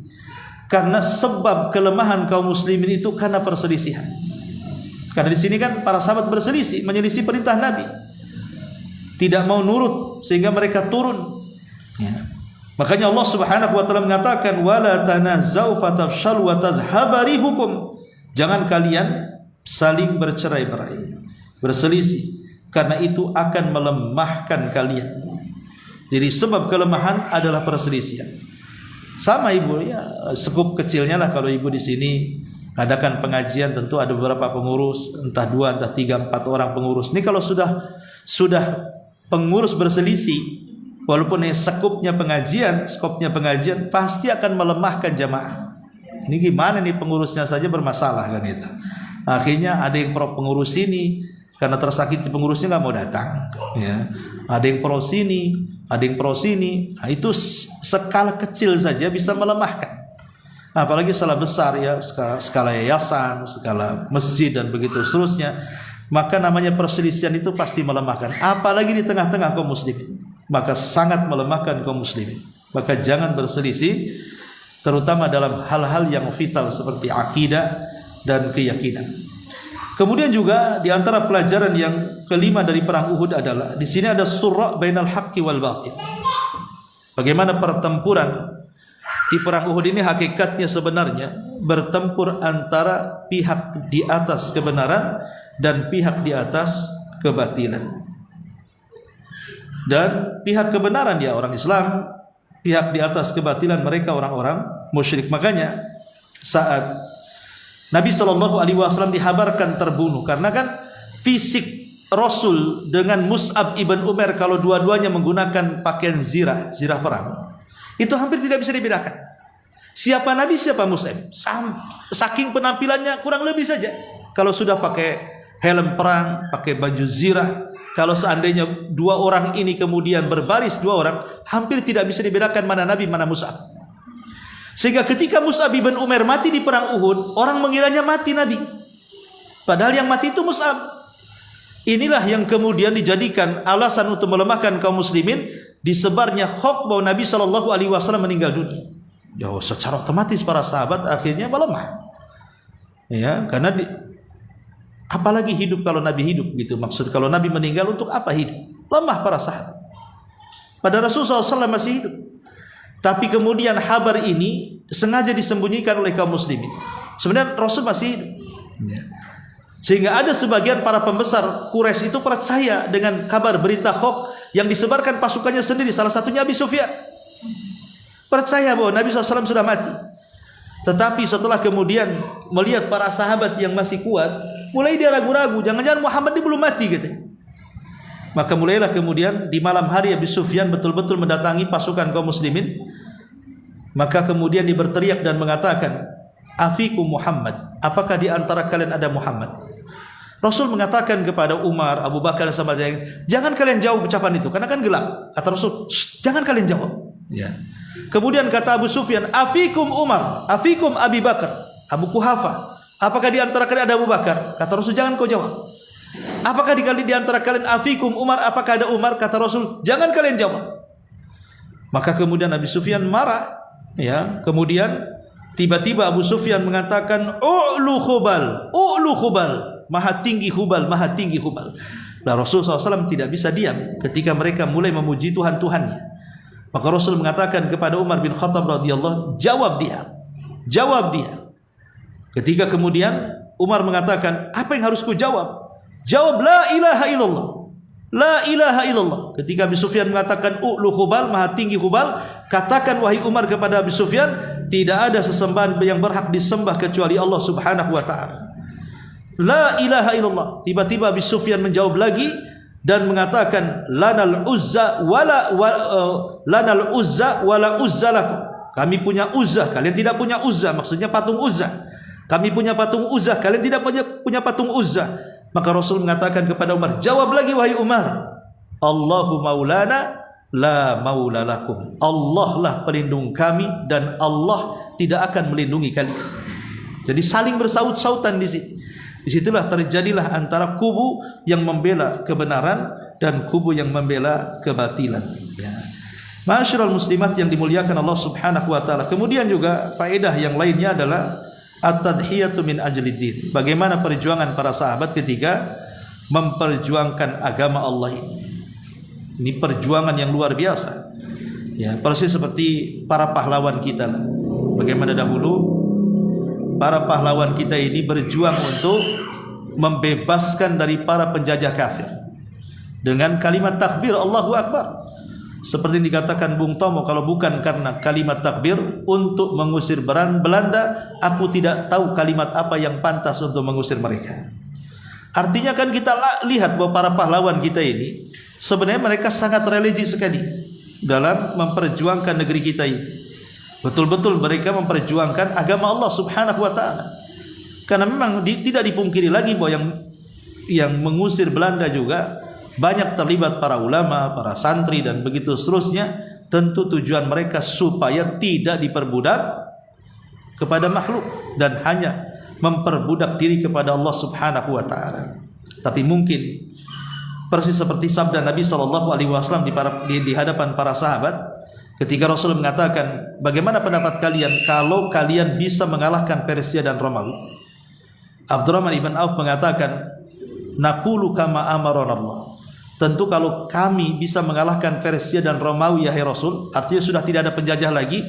Karena sebab kelemahan kaum muslimin itu karena perselisihan. Karena di sini kan para sahabat berselisih, menyelisih perintah Nabi, tidak mau nurut sehingga mereka turun, ya. Makanya Allah Subhanahu wa taala mengatakan wala tanazzau fatafshalu wa tadhhaba rihukum. Jangan kalian saling bercerai-berai, berselisih, karena itu akan melemahkan kalian. Jadi sebab kelemahan adalah perselisihan. Sama ibu ya, sekup kecilnya lah kalau ibu di sini adakan pengajian, tentu ada beberapa pengurus, entah 2, entah 3, 4 orang pengurus. Ini kalau sudah pengurus berselisih, walaupun skopnya pengajian pasti akan melemahkan jamaah. Ini gimana nih, pengurusnya saja bermasalah kan itu. Akhirnya ada yang pro pengurus ini karena tersakiti pengurusnya nggak mau datang, ya. Ada yang pro sini, ada yang pro sini. Nah, itu skala kecil saja bisa melemahkan. Apalagi skala besar ya, skala yayasan, skala masjid dan begitu seterusnya. Maka namanya perselisihan itu pasti melemahkan. Apalagi di tengah-tengah kaum muslimin, maka sangat melemahkan kaum muslimin. Maka jangan berselisih, terutama dalam hal-hal yang vital seperti akidah dan keyakinan. Kemudian juga di antara pelajaran yang kelima dari perang Uhud adalah di sini ada surra bainal haqqi wal batil. Bagaimana pertempuran di perang Uhud ini hakikatnya sebenarnya bertempur antara pihak di atas kebenaran dan pihak di atas kebatilan. Dan pihak kebenaran dia orang Islam, pihak di atas kebatilan mereka orang-orang musyrik. Makanya saat Nabi SAW dihabarkan terbunuh, karena kan fisik Rasul dengan Mus'ab ibn Umair kalau dua-duanya menggunakan pakaian zirah perang, itu hampir tidak bisa dibedakan. Siapa Nabi, siapa Mus'ab. Saking penampilannya kurang lebih saja. Kalau sudah pakai helm perang, pakai baju zirah, kalau seandainya dua orang ini kemudian berbaris dua orang, hampir tidak bisa dibedakan mana Nabi, mana Mus'ab. Sehingga ketika Mus'ab bin Umair mati di perang Uhud, orang mengiranya mati Nabi. Padahal yang mati itu Mus'ab. Inilah yang kemudian dijadikan alasan untuk melemahkan kaum muslimin, disebarnya hoax bahwa Nabi SAW meninggal dunia. Ya, secara otomatis para sahabat akhirnya melemah. Ya, karena apalagi hidup kalau Nabi hidup gitu. Maksud kalau Nabi meninggal untuk apa hidup? Lemah para sahabat. Pada Rasulullah SAW masih hidup. Tapi kemudian kabar ini sengaja disembunyikan oleh kaum muslimin. Sebenarnya Rasul masih hidup. Ya. Sehingga ada sebagian para pembesar Quraisy itu percaya dengan kabar berita hoax yang disebarkan pasukannya sendiri. Salah satunya Abi Sufyan. Percaya bahwa Nabi SAW sudah mati. Tetapi setelah kemudian melihat para sahabat yang masih kuat, mulai dia ragu-ragu, jangan-jangan Muhammad ini belum mati gitu. Maka mulailah kemudian di malam hari Abi Sufyan betul-betul mendatangi pasukan kaum muslimin. Maka kemudian dia berteriak dan mengatakan, "Afikum Muhammad, apakah di antara kalian ada Muhammad?" Rasul mengatakan kepada Umar, Abu Bakar dan sahabat, "Jangan kalian jawab ucapan itu karena kan gelap." Kata Rasul, "Jangan kalian jawab." Ya. Kemudian kata Abu Sufyan, "Afikum Umar, afikum Abi Bakar, Abu Kuhafa, apakah di antara kalian ada Abu Bakar?" Kata Rasul, "Jangan kau jawab." "Apakah di antara kalian afikum Umar, apakah ada Umar?" Kata Rasul, "Jangan kalian jawab." Maka kemudian Abi Sufyan marah. Ya, kemudian tiba-tiba Abu Sufyan mengatakan, "U'lu Khubal, u'lu Khubal, maha tinggi Hubal, maha tinggi Hubal." Nah, Rasulullah SAW tidak bisa diam ketika mereka mulai memuji Tuhan-Tuhannya. Maka Rasul mengatakan kepada Umar bin Khattab radhiyallahu, "Jawab dia, jawab dia." Ketika kemudian Umar mengatakan, "Apa yang harus ku jawab?" "Jawab la ilaha illallah, la ilaha illallah." Ketika Abi Sufyan mengatakan u'lu Hubal, maha tinggi Hubal, katakan wahai Umar kepada Abi Sufyan, tidak ada sesembahan yang berhak disembah kecuali Allah Subhanahu wa taala. La ilaha illallah. Tiba-tiba Abi Sufyan menjawab lagi dan mengatakan lanal uzza wala uzza lakum. Kami punya Uzzah, kalian tidak punya Uzzah. Maksudnya patung Uzzah. Kami punya patung Uzzah, kalian tidak punya patung Uzzah. Maka Rasul mengatakan kepada Umar, jawab lagi wahai Umar, Allahu maulana la maula lakum. Allah lah pelindung kami dan Allah tidak akan melindungi kalian. Jadi saling bersaut-sautan di situ. Disitulah terjadilah antara kubu yang membela kebenaran dan kubu yang membela kebatilan. Ya. Ma'asyiral muslimat yang dimuliakan Allah Subhanahu wa taala. Kemudian juga faedah yang lainnya adalah at-tadhiyatu min ajliddin. Bagaimana perjuangan para sahabat ketika memperjuangkan agama Allah ini. Ini perjuangan yang luar biasa. Ya, persis seperti para pahlawan kita lah. Bagaimana dahulu para pahlawan kita ini berjuang untuk membebaskan dari para penjajah kafir dengan kalimat takbir Allahu Akbar. Seperti yang dikatakan Bung Tomo, kalau bukan karena kalimat takbir untuk mengusir Belanda, aku tidak tahu kalimat apa yang pantas untuk mengusir mereka. Artinya kan kita lihat bahwa para pahlawan kita ini sebenarnya mereka sangat religi sekali dalam memperjuangkan negeri kita ini. Betul-betul mereka memperjuangkan agama Allah Subhanahu wa taala. Karena memang tidak dipungkiri lagi bahwa yang mengusir Belanda juga banyak terlibat para ulama, para santri dan begitu seterusnya. Tentu tujuan mereka supaya tidak diperbudak kepada makhluk dan hanya memperbudak diri kepada Allah Subhanahu wa taala. Tapi mungkin persis seperti sabda Nabi SAW di hadapan para sahabat ketika Rasul mengatakan, bagaimana pendapat kalian kalau kalian bisa mengalahkan Persia dan Romawi? Abdurrahman ibn Auf mengatakan, naqulu kama amarana Allah. Tentu kalau kami bisa mengalahkan Persia dan Romawi ya Rasul, artinya sudah tidak ada penjajah lagi,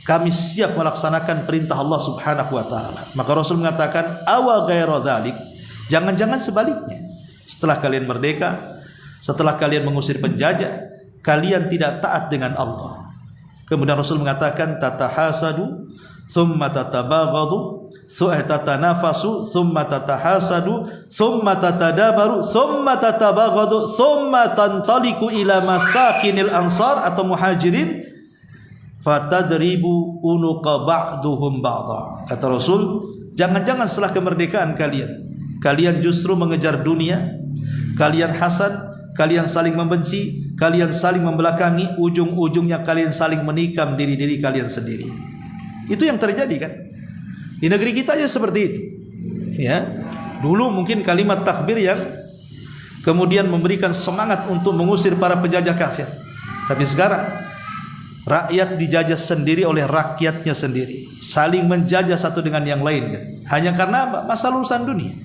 kami siap melaksanakan perintah Allah Subhanahu wa taala. Maka Rasul mengatakan, awa ghairu dzalik, jangan-jangan sebaliknya. Setelah kalian merdeka, setelah kalian mengusir penjajah, kalian tidak taat dengan Allah. Kemudian Rasul mengatakan, tatahasadu thumma tatabaghadu tatanafasu thumma tatahasadu thumma tatadabaru thumma tatabaghadu thumma tantaliku ila masakinil ansar atau muhajirin fatadribu unuqa ba'duhum ba'dha. Kata Rasul, jangan-jangan setelah kemerdekaan kalian justru mengejar dunia, kalian hasad, kalian saling membenci, kalian saling membelakangi, ujung-ujungnya kalian saling menikam diri-diri kalian sendiri. Itu yang terjadi kan? Di negeri kita aja seperti itu. Ya. Dulu mungkin kalimat takbir yang kemudian memberikan semangat untuk mengusir para penjajah kafir. Tapi sekarang rakyat dijajah sendiri oleh rakyatnya sendiri, saling menjajah satu dengan yang lain kan? Hanya karena apa? Masalah urusan dunia.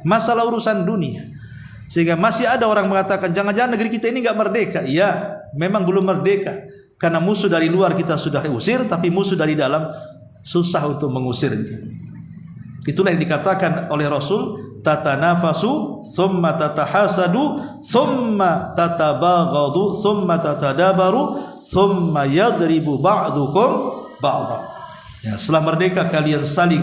Masalah urusan dunia. Sehingga masih ada orang mengatakan jangan-jangan negeri kita ini enggak merdeka. Iya, memang belum merdeka karena musuh dari luar kita sudah usir, tapi musuh dari dalam susah untuk mengusirnya. Itulah yang dikatakan oleh Rasul, tatanafasu thumma tatahasadu thumma tatabaghadu thumma tatadabaru thumma yadribu ba'dukum ba'dha. Ya, setelah merdeka kalian saling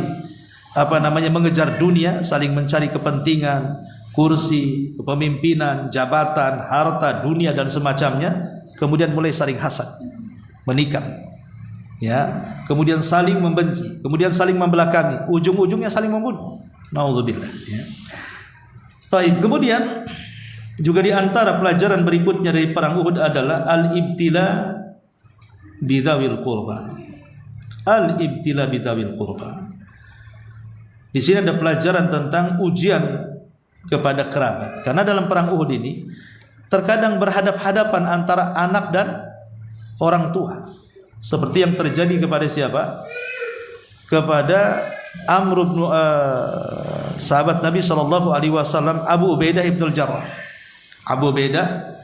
mengejar dunia, saling mencari kepentingan, kursi, kepemimpinan, jabatan, harta, dunia dan semacamnya, kemudian mulai saling hasad, menikam. Ya, kemudian saling membenci, kemudian saling membelakangi, ujung-ujungnya saling membunuh. Nauzubillah. Ya. Baik, kemudian juga di antara pelajaran berikutnya dari perang Uhud adalah al-ibtila bidzawil qurba. Al-ibtila bidzawil qurba. Di sini ada pelajaran tentang ujian kepada kerabat. Karena dalam perang Uhud ini terkadang berhadap-hadapan antara anak dan orang tua. Seperti yang terjadi kepada siapa? Kepada Amr bin sahabat Nabi SAW, Abu Ubaidah ibnul Jarrah. Abu Ubaidah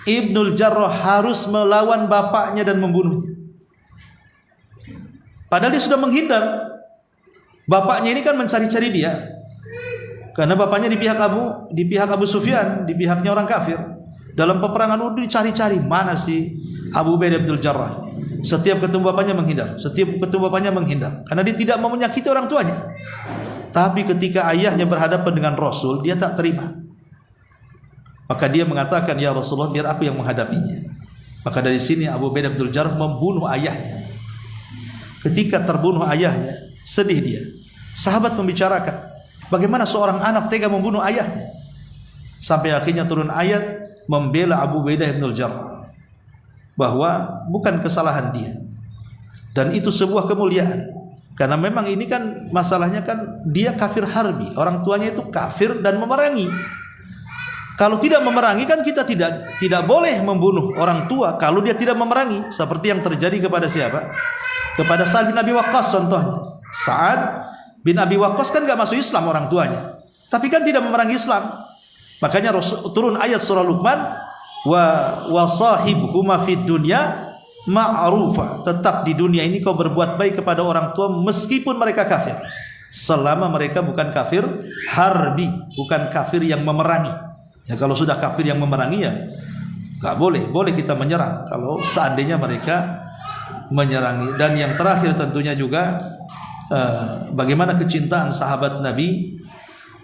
ibnul Jarrah harus melawan bapaknya dan membunuhnya. Padahal dia sudah menghindar. Bapaknya ini kan mencari-cari dia. Karena bapaknya di pihak Abu Sufyan, di pihaknya orang kafir. Dalam peperangan Uhud dicari-cari mana sih Abu Ubaidah ibnul Jarrah. Setiap ketemu bapaknya menghindar, setiap ketemu bapaknya menghindar, karena dia tidak mau menyakiti orang tuanya. Tapi ketika ayahnya berhadapan dengan Rasul, dia tak terima. Maka dia mengatakan, ya Rasulullah, biar aku yang menghadapinya. Maka dari sini Abu Ubaidah bin Jarrah membunuh ayahnya. Ketika terbunuh ayahnya, sedih dia. Sahabat membicarakan, bagaimana seorang anak tega membunuh ayahnya. Sampai akhirnya turun ayat membela Abu Ubaidah bin Jarrah, bahwa bukan kesalahan dia, dan itu sebuah kemuliaan. Karena memang ini kan masalahnya kan dia kafir harbi, orang tuanya itu kafir dan memerangi. Kalau tidak memerangi kan kita tidak boleh membunuh orang tua kalau dia tidak memerangi, seperti yang terjadi kepada siapa? Kepada Sa'ad bin Abi Waqqas contohnya. Sa'ad bin Abi Waqqas kan gak masuk Islam orang tuanya, tapi kan tidak memerangi Islam. Makanya turun ayat surah Luqman, wa sahibhuma fid dunya ma'rufa. Tetap di dunia ini kau berbuat baik kepada orang tua meskipun mereka kafir, selama mereka bukan kafir harbi, bukan kafir yang memerangi. Ya, kalau sudah kafir yang memerangi ya nggak boleh kita menyerang kalau seandainya mereka menyerangi. Dan yang terakhir tentunya juga bagaimana kecintaan sahabat Nabi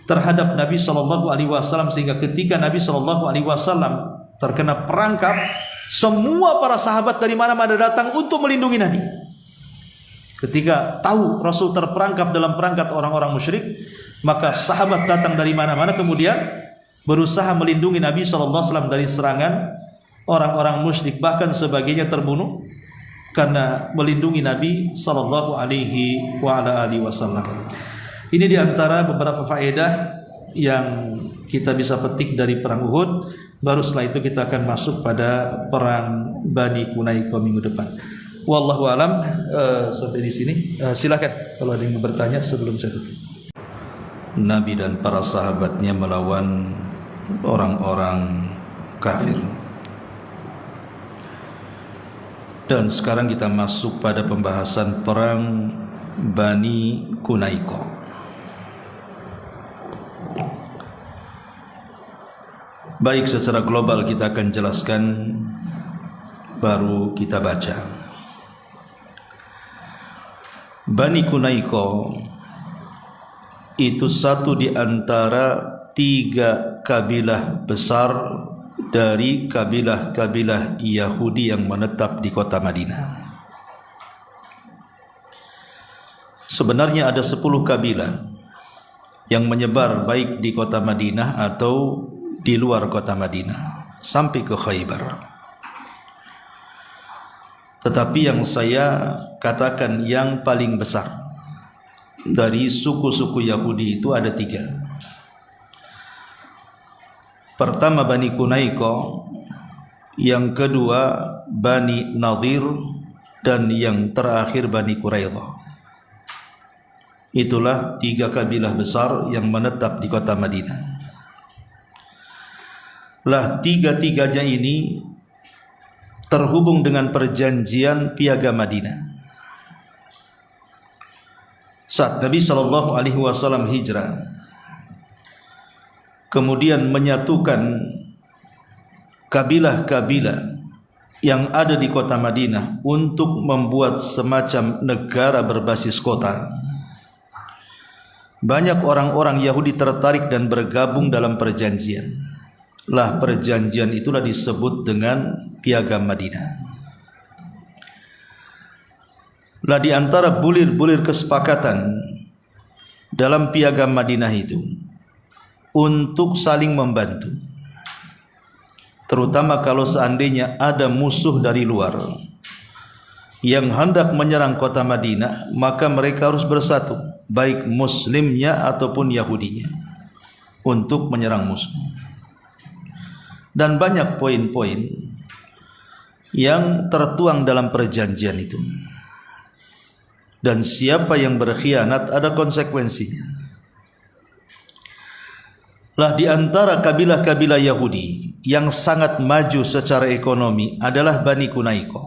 terhadap Nabi SAW, sehingga ketika Nabi SAW terkena perangkap, semua para sahabat dari mana-mana datang untuk melindungi Nabi. Ketika tahu Rasul terperangkap dalam perangkat orang-orang musyrik, maka sahabat datang dari mana-mana kemudian berusaha melindungi Nabi SAW dari serangan orang-orang musyrik. Bahkan sebagainya terbunuh karena melindungi Nabi SAW. Ini diantara beberapa faedah yang kita bisa petik dari perang Uhud. Baru setelah itu kita akan masuk pada perang Bani Qunaiqah minggu depan. Wallahu alam. Sampai di sini. Silakan kalau ada yang bertanya sebelum saya tutup. Nabi dan para sahabatnya melawan orang-orang kafir. Dan sekarang kita masuk pada pembahasan perang Bani Qunaiqah. Baik, secara global kita akan jelaskan, baru kita baca. Bani Qunaiqah itu satu di antara 3 kabilah besar dari kabilah-kabilah Yahudi yang menetap di kota Madinah. Sebenarnya ada 10 kabilah yang menyebar baik di kota Madinah atau di luar kota Madinah sampai ke Khaybar. Tetapi yang saya katakan yang paling besar dari suku-suku Yahudi itu ada 3. Pertama Bani Qunaiqah, yang kedua Bani Nadir, dan yang terakhir Bani Quraidah. Itulah 3 kabilah besar yang menetap di kota Madinah. Lah 3-tiganya ini terhubung dengan perjanjian Piagam Madinah. Saat Nabi SAW hijrah, kemudian menyatukan kabilah-kabilah yang ada di kota Madinah untuk membuat semacam negara berbasis kota. Banyak orang-orang Yahudi tertarik dan bergabung dalam perjanjian. Lah perjanjian itulah disebut dengan Piagam Madinah. Lah di antara bulir-bulir kesepakatan dalam Piagam Madinah itu untuk saling membantu, terutama kalau seandainya ada musuh dari luar yang hendak menyerang kota Madinah, maka mereka harus bersatu, baik muslimnya ataupun Yahudinya, untuk menyerang musuh. Dan banyak poin-poin yang tertuang dalam perjanjian itu. Dan siapa yang berkhianat ada konsekuensinya. Lah di antara kabilah-kabilah Yahudi yang sangat maju secara ekonomi adalah Bani Qunaiqah.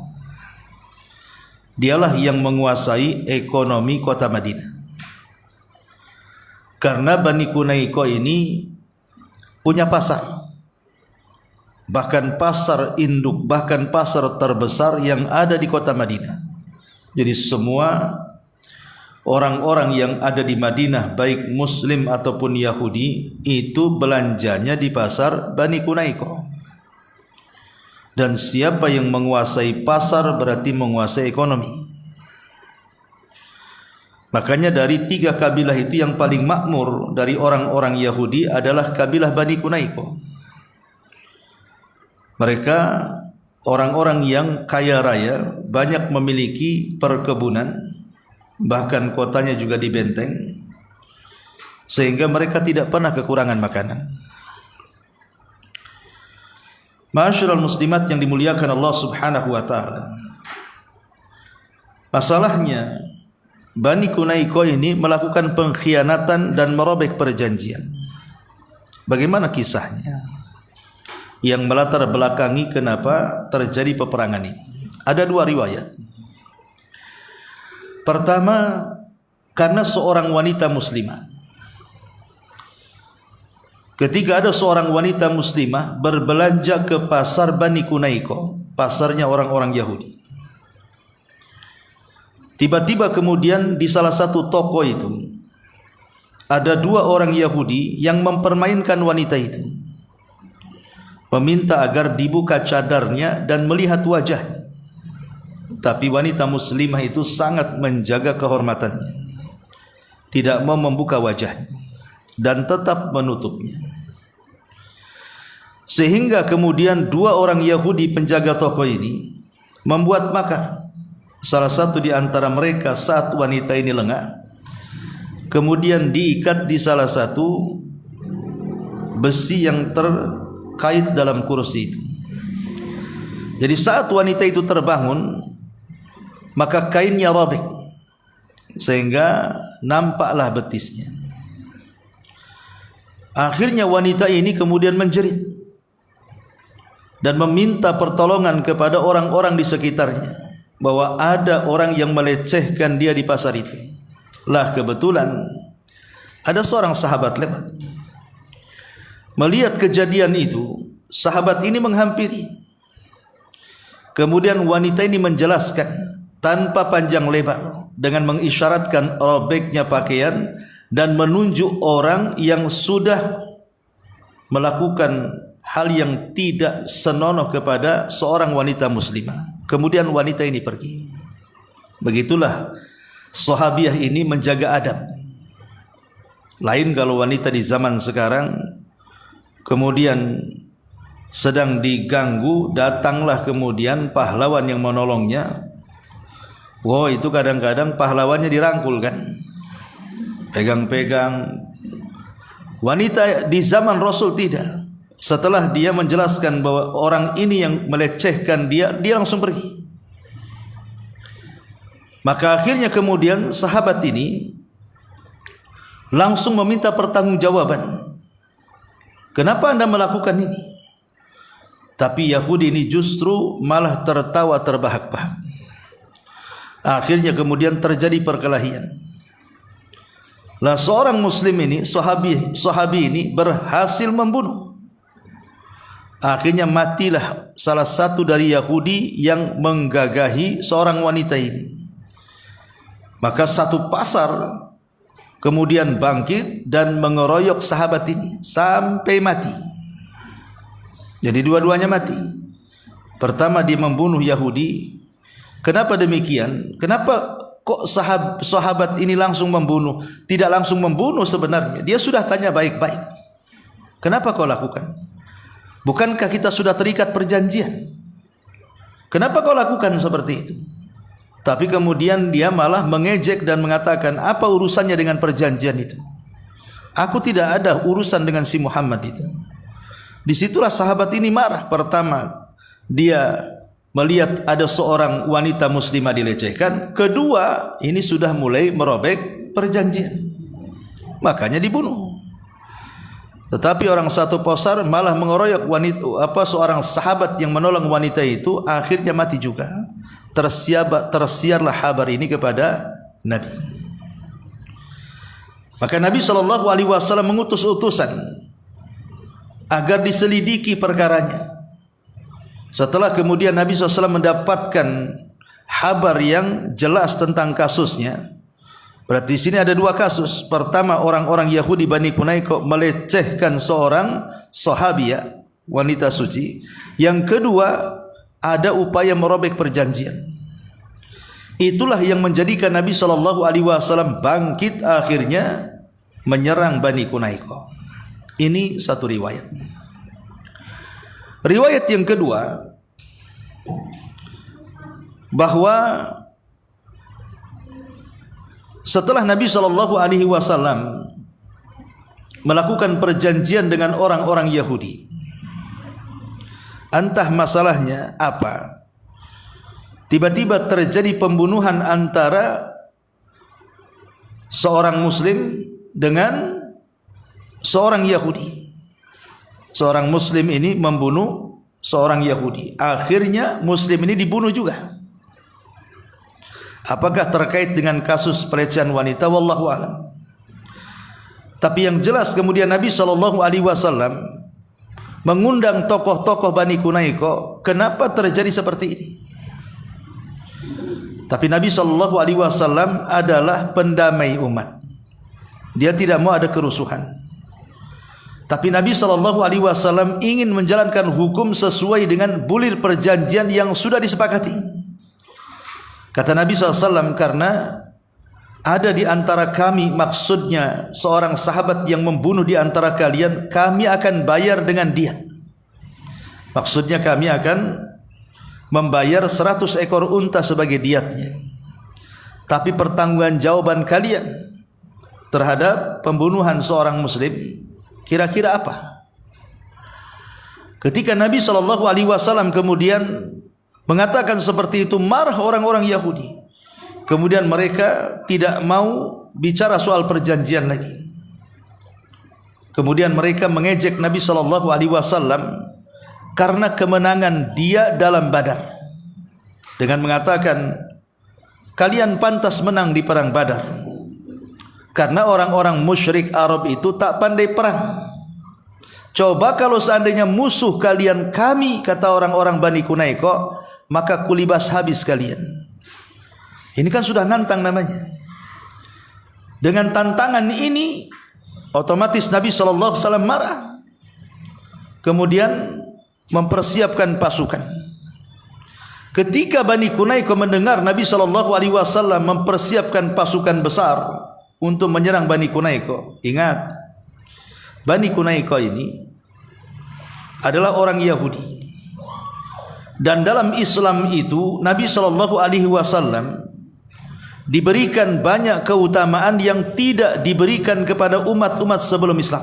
Dialah yang menguasai ekonomi kota Madinah. Karena Bani Qunaiqah ini punya pasar. bahkan pasar induk, bahkan pasar terbesar yang ada di kota Madinah. Jadi semua orang-orang yang ada di Madinah, baik Muslim ataupun Yahudi, itu belanjanya di pasar Bani Kunaiko. Dan siapa yang menguasai pasar berarti menguasai ekonomi. Makanya dari 3 kabilah itu yang paling makmur dari orang-orang Yahudi adalah kabilah Bani Kunaiko. Mereka orang-orang yang kaya raya, banyak memiliki perkebunan, bahkan kotanya juga di benteng, sehingga mereka tidak pernah kekurangan makanan. Ma'asyiral muslimat yang dimuliakan Allah Subhanahu wa taala. Masalahnya Bani Kunaiko ini melakukan pengkhianatan dan merobek perjanjian. Bagaimana kisahnya? Yang melatar belakangi kenapa terjadi peperangan ini. Ada 2 riwayat. Pertama, karena seorang wanita muslimah. Ketika ada seorang wanita muslimah berbelanja ke pasar Bani Kunaiko, pasarnya orang-orang Yahudi. Tiba-tiba kemudian di salah satu toko itu ada 2 orang Yahudi yang mempermainkan wanita itu, meminta agar dibuka cadarnya dan melihat wajahnya. Tapi wanita muslimah itu sangat menjaga kehormatannya, tidak mau membuka wajahnya dan tetap menutupnya. Sehingga kemudian 2 orang Yahudi penjaga toko ini membuat makar. Salah satu di antara mereka saat wanita ini lengah, kemudian diikat di salah satu besi yang terkait dalam kursi itu. Jadi saat wanita itu terbangun, maka kainnya robek sehingga nampaklah betisnya. Akhirnya wanita ini kemudian menjerit dan meminta pertolongan kepada orang-orang di sekitarnya bahwa ada orang yang melecehkan dia di pasar itu. Lah kebetulan ada seorang sahabat lewat. Melihat kejadian itu, sahabat ini menghampiri. Kemudian wanita ini menjelaskan tanpa panjang lebar dengan mengisyaratkan robeknya pakaian dan menunjuk orang yang sudah melakukan hal yang tidak senonoh kepada seorang wanita muslimah. Kemudian wanita ini pergi. Begitulah sahabiah ini menjaga adab. Lain kalau wanita di zaman sekarang kemudian sedang diganggu, datanglah kemudian pahlawan yang menolongnya. Wow, itu kadang-kadang pahlawannya dirangkul kan, pegang-pegang. Wanita di zaman Rasul tidak. Setelah dia menjelaskan bahwa orang ini yang melecehkan dia, dia langsung pergi. Maka akhirnya kemudian sahabat ini langsung meminta pertanggungjawaban. Kenapa Anda melakukan ini? Tapi Yahudi ini justru malah tertawa terbahak-bahak. Akhirnya kemudian terjadi perkelahian. Lah seorang muslim ini, sahabi ini berhasil membunuh. Akhirnya matilah salah satu dari Yahudi yang menggagahi seorang wanita ini. Maka satu pasar kemudian bangkit dan mengeroyok sahabat ini sampai mati. Jadi dua-duanya mati. Pertama dia membunuh Yahudi. Kenapa demikian? Kenapa kok sahabat ini langsung membunuh? Tidak langsung membunuh sebenarnya. Dia sudah tanya baik-baik. Kenapa kau lakukan? Bukankah kita sudah terikat perjanjian? Kenapa kau lakukan seperti itu? Tapi kemudian dia malah mengejek dan mengatakan, apa urusannya dengan perjanjian itu? Aku tidak ada urusan dengan si Muhammad itu. Disitulah sahabat ini marah. Pertama, dia melihat ada seorang wanita muslimah dilecehkan. Kedua, ini sudah mulai merobek perjanjian. Makanya dibunuh. Tetapi orang satu pasar malah mengeroyok seorang sahabat yang menolong wanita itu, akhirnya mati juga. Tersiarlah kabar ini kepada Nabi. Maka Nabi SAW mengutus utusan agar diselidiki perkaranya. Setelah kemudian Nabi SAW mendapatkan kabar yang jelas tentang kasusnya, berarti di sini ada dua kasus. Pertama, orang-orang Yahudi Bani Qunaiqa melecehkan seorang sahabiah, wanita suci. Yang kedua, ada upaya merobek perjanjian. Itulah yang menjadikan Nabi SAW bangkit akhirnya menyerang Bani Qunaiqa. Ini satu riwayat. Riwayat yang kedua, bahwa setelah Nabi SAW melakukan perjanjian dengan orang-orang Yahudi, entah masalahnya apa, tiba-tiba terjadi pembunuhan antara seorang Muslim dengan seorang Yahudi. Seorang Muslim ini membunuh seorang Yahudi. Akhirnya Muslim ini dibunuh juga. Apakah terkait dengan kasus pelecehan wanita? Wallahu a'lam. Tapi yang jelas kemudian Nabi SAW mengundang tokoh-tokoh Bani Qunaiqa. Kenapa terjadi seperti ini? Tapi Nabi SAW adalah pendamai umat. Dia tidak mau ada kerusuhan. Tapi Nabi SAW ingin menjalankan hukum sesuai dengan bulir perjanjian yang sudah disepakati. Kata Nabi SAW, karena ada di antara kami, maksudnya seorang sahabat yang membunuh di antara kalian, kami akan bayar dengan diat. Maksudnya kami akan membayar 100 ekor unta sebagai diatnya. Tapi pertanggungjawaban kalian terhadap pembunuhan seorang Muslim kira-kira apa? Ketika Nabi SAW kemudian mengatakan seperti itu, marah orang-orang Yahudi. Kemudian mereka tidak mau bicara soal perjanjian lagi. Kemudian mereka mengejek Nabi SAW karena kemenangan dia dalam Badar, dengan mengatakan, kalian pantas menang di perang Badar. Karena orang-orang musyrik Arab itu tak pandai perang. Coba kalau seandainya musuh kalian kami, kata orang-orang Bani Qunaiqa, maka kulibas habis kalian. Ini kan sudah nantang namanya. Dengan tantangan ini, otomatis Nabi SAW marah. Kemudian mempersiapkan pasukan. Ketika Bani Qunaiqa mendengar Nabi SAW mempersiapkan pasukan besar untuk menyerang Bani Qunaiqa. Ingat, Bani Qunaiqa ini adalah orang Yahudi. Dan dalam Islam itu Nabi SAW diberikan banyak keutamaan yang tidak diberikan kepada umat-umat sebelum Islam.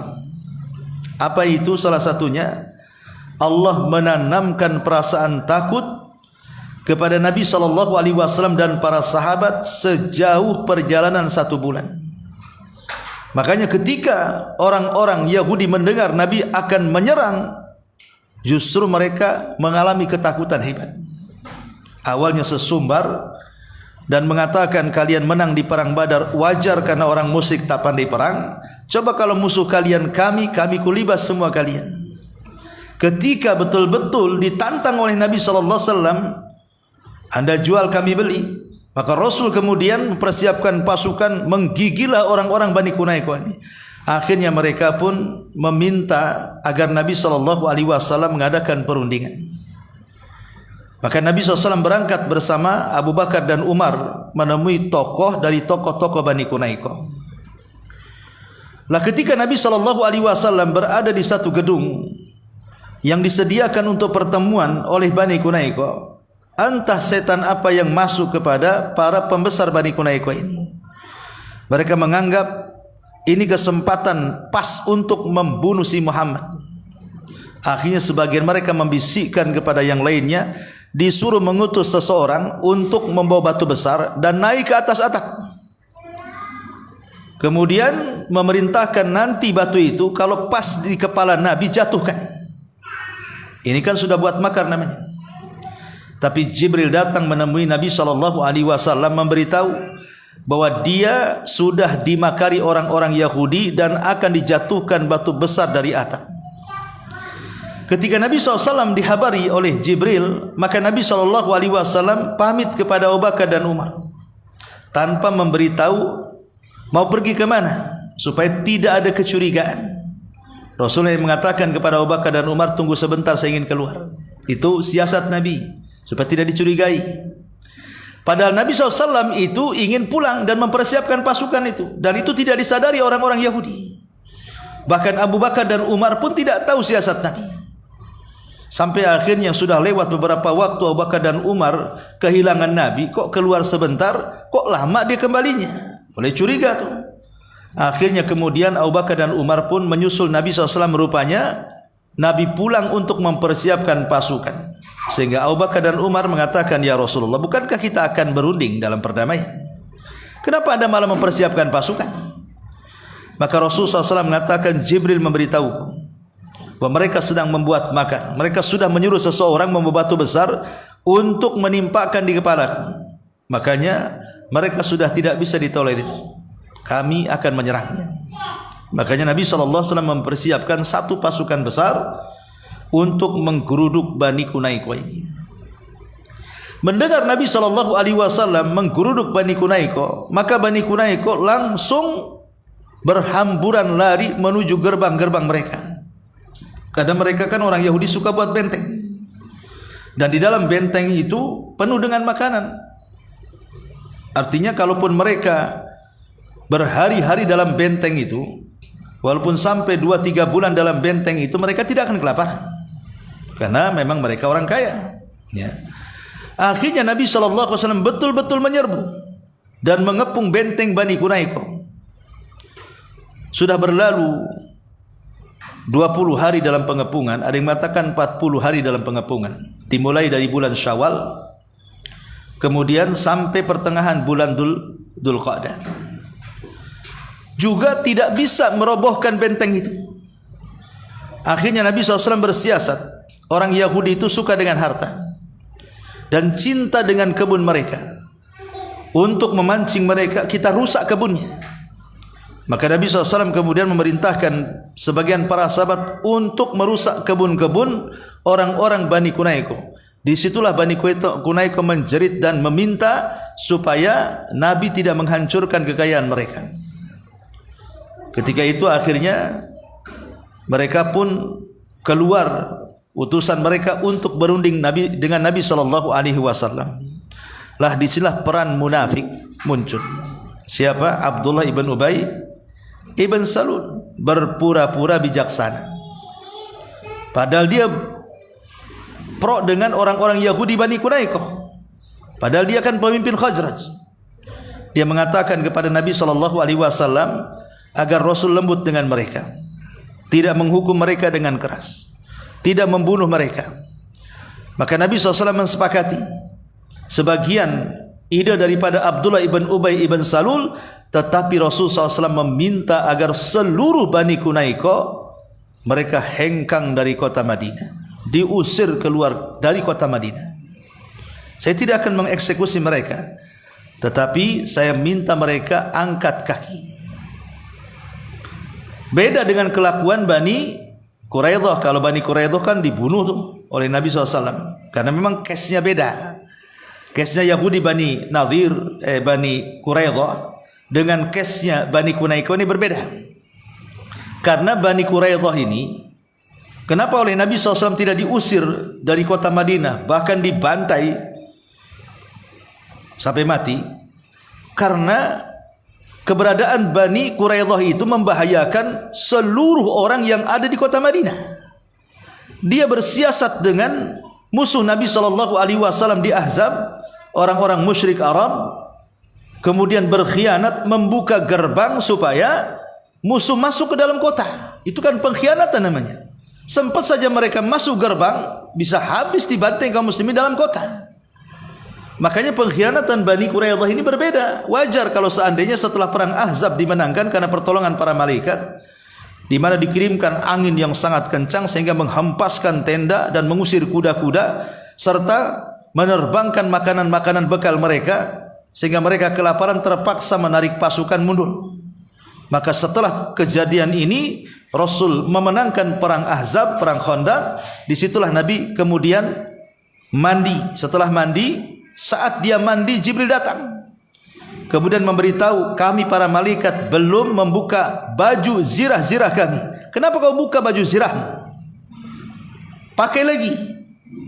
Apa itu? Salah satunya, Allah menanamkan perasaan takut kepada Nabi SAW dan para sahabat sejauh perjalanan 1 bulan. Makanya ketika orang-orang Yahudi mendengar Nabi akan menyerang, justru mereka mengalami ketakutan hebat. Awalnya sesumbar dan mengatakan, kalian menang di perang Badar wajar karena orang musyrik tak pandai perang. Coba kalau musuh kalian kami kulibas semua kalian. Ketika betul-betul ditantang oleh Nabi SAW, Anda jual kami beli, maka Rasul kemudian mempersiapkan pasukan, menggigilah orang-orang Bani Qunaiqa ini. Akhirnya mereka pun meminta agar Nabi SAW mengadakan perundingan. Maka Nabi SAW berangkat bersama Abu Bakar dan Umar menemui tokoh dari tokoh-tokoh Bani Qunaiqa. Lah ketika Nabi SAW berada di satu gedung yang disediakan untuk pertemuan oleh Bani Qunaiqa, entah setan apa yang masuk kepada para pembesar Bani Qunaiqa ini. Mereka menganggap ini kesempatan pas untuk membunuh si Muhammad. Akhirnya sebagian mereka membisikkan kepada yang lainnya, disuruh mengutus seseorang untuk membawa batu besar dan naik ke atas atap. Kemudian memerintahkan nanti batu itu kalau pas di kepala Nabi jatuhkan. Ini kan sudah buat makar namanya. Tapi Jibril datang menemui Nabi SAW memberitahu bahwa dia sudah dimakari orang-orang Yahudi dan akan dijatuhkan batu besar dari atap. Ketika Nabi SAW dihabari oleh Jibril, maka Nabi SAW pamit kepada Abu Bakar dan Umar tanpa memberitahu mau pergi ke mana, supaya tidak ada kecurigaan. Rasulullah yang mengatakan kepada Abu Bakar dan Umar, tunggu sebentar, saya ingin keluar. Itu siasat Nabi supaya tidak dicurigai. Padahal Nabi SAW itu ingin pulang dan mempersiapkan pasukan itu, dan itu tidak disadari orang-orang Yahudi. Bahkan Abu Bakar dan Umar pun tidak tahu siasat Nabi. Sampai akhirnya sudah lewat beberapa waktu, Abu Bakar dan Umar kehilangan Nabi. Kok keluar sebentar, kok lama dia kembalinya? Mulai curiga tuh. Akhirnya kemudian Abu Bakar dan Umar pun menyusul Nabi SAW. Rupanya Nabi pulang untuk mempersiapkan pasukan. Sehingga Abu Bakar dan Umar mengatakan, ya Rasulullah, bukankah kita akan berunding dalam perdamaian? Kenapa Anda malah mempersiapkan pasukan? Maka Rasulullah SAW mengatakan, Jibril memberitahu bahwa mereka sedang membuat makar. Mereka sudah menyuruh seseorang membawa batu besar untuk menimpakan di kepalaku. Makanya mereka sudah tidak bisa ditolerir. Kami akan menyerangnya. Makanya Nabi SAW mempersiapkan satu pasukan besar untuk menggeruduk Bani Qunaiqah ini. Mendengar Nabi SAW menggeruduk Bani Qunaiqah, maka Bani Qunaiqah langsung berhamburan lari menuju gerbang-gerbang mereka. Karena mereka kan orang Yahudi suka buat benteng, dan di dalam benteng itu penuh dengan makanan. Artinya kalaupun mereka berhari-hari dalam benteng itu, walaupun sampai 2-3 bulan dalam benteng itu, mereka tidak akan kelaparan, karena memang mereka orang kaya, ya. Akhirnya Nabi SAW betul-betul menyerbu dan mengepung benteng Bani Qunaiqah. Sudah berlalu 20 hari dalam pengepungan, ada yang mengatakan 40 hari dalam pengepungan. Dimulai dari bulan Syawal, kemudian sampai pertengahan bulan Dzulqa'dah. Juga tidak bisa merobohkan benteng itu. Akhirnya Nabi SAW bersiasat. Orang Yahudi itu suka dengan harta dan cinta dengan kebun mereka. Untuk memancing mereka, kita rusak kebunnya. Maka Nabi SAW kemudian memerintahkan sebagian para sahabat untuk merusak kebun-kebun orang-orang Bani Qunaiqah. Disitulah Bani Qunaiqah menjerit dan meminta supaya Nabi tidak menghancurkan kekayaan mereka. Ketika itu akhirnya mereka pun keluar, utusan mereka untuk berunding dengan Nabi SAW. Lah disinilah peran munafik muncul. Siapa? Abdullah ibn Ubay ibn Salul berpura-pura bijaksana, padahal dia pro dengan orang-orang Yahudi Bani Qunaiqah. Padahal dia kan pemimpin Khazraj. Dia mengatakan kepada Nabi SAW agar Rasul lembut dengan mereka, tidak menghukum mereka dengan keras, tidak membunuh mereka. Maka Nabi SAW mensepakati sebagian ide daripada Abdullah ibn Ubay ibn Salul, tetapi Rasulullah SAW meminta agar seluruh Bani Qunaiqah mereka hengkang dari kota Madinah, diusir keluar dari kota Madinah. Saya tidak akan mengeksekusi mereka, tetapi saya minta mereka angkat kaki. Beda dengan kelakuan Bani Quraidah. Kalau Bani Quraidah kan dibunuh tuh oleh Nabi SAW, karena memang case-nya beda. Case-nya Yahudi Bani Nadir, Bani Quraidah dengan case-nya Bani Qunaiqah ini berbeda. Karena Bani Quraidah ini, kenapa oleh Nabi SAW tidak diusir dari kota Madinah, bahkan dibantai sampai mati? Karena keberadaan Bani Quraidah itu membahayakan seluruh orang yang ada di kota Madinah. Dia bersiasat dengan musuh Nabi SAW di Ahzab, orang-orang musyrik Arab, kemudian berkhianat membuka gerbang supaya musuh masuk ke dalam kota. Itu kan pengkhianatan namanya. Sempat saja mereka masuk gerbang, bisa habis dibantai kaum muslimin dalam kota. Makanya pengkhianatan Bani Quraidah ini berbeda. Wajar kalau seandainya setelah perang Ahzab dimenangkan karena pertolongan para malaikat, di mana dikirimkan angin yang sangat kencang sehingga menghempaskan tenda dan mengusir kuda-kuda, serta menerbangkan makanan-makanan bekal mereka, sehingga mereka kelaparan, terpaksa menarik pasukan mundur. Maka setelah kejadian ini, Rasul memenangkan perang Ahzab, perang Khandaq, disitulah Nabi kemudian mandi. Setelah mandi, saat dia mandi Jibril datang, kemudian memberitahu, kami para malaikat belum membuka baju zirah-zirah kami. Kenapa kau buka baju zirahmu? Pakai lagi.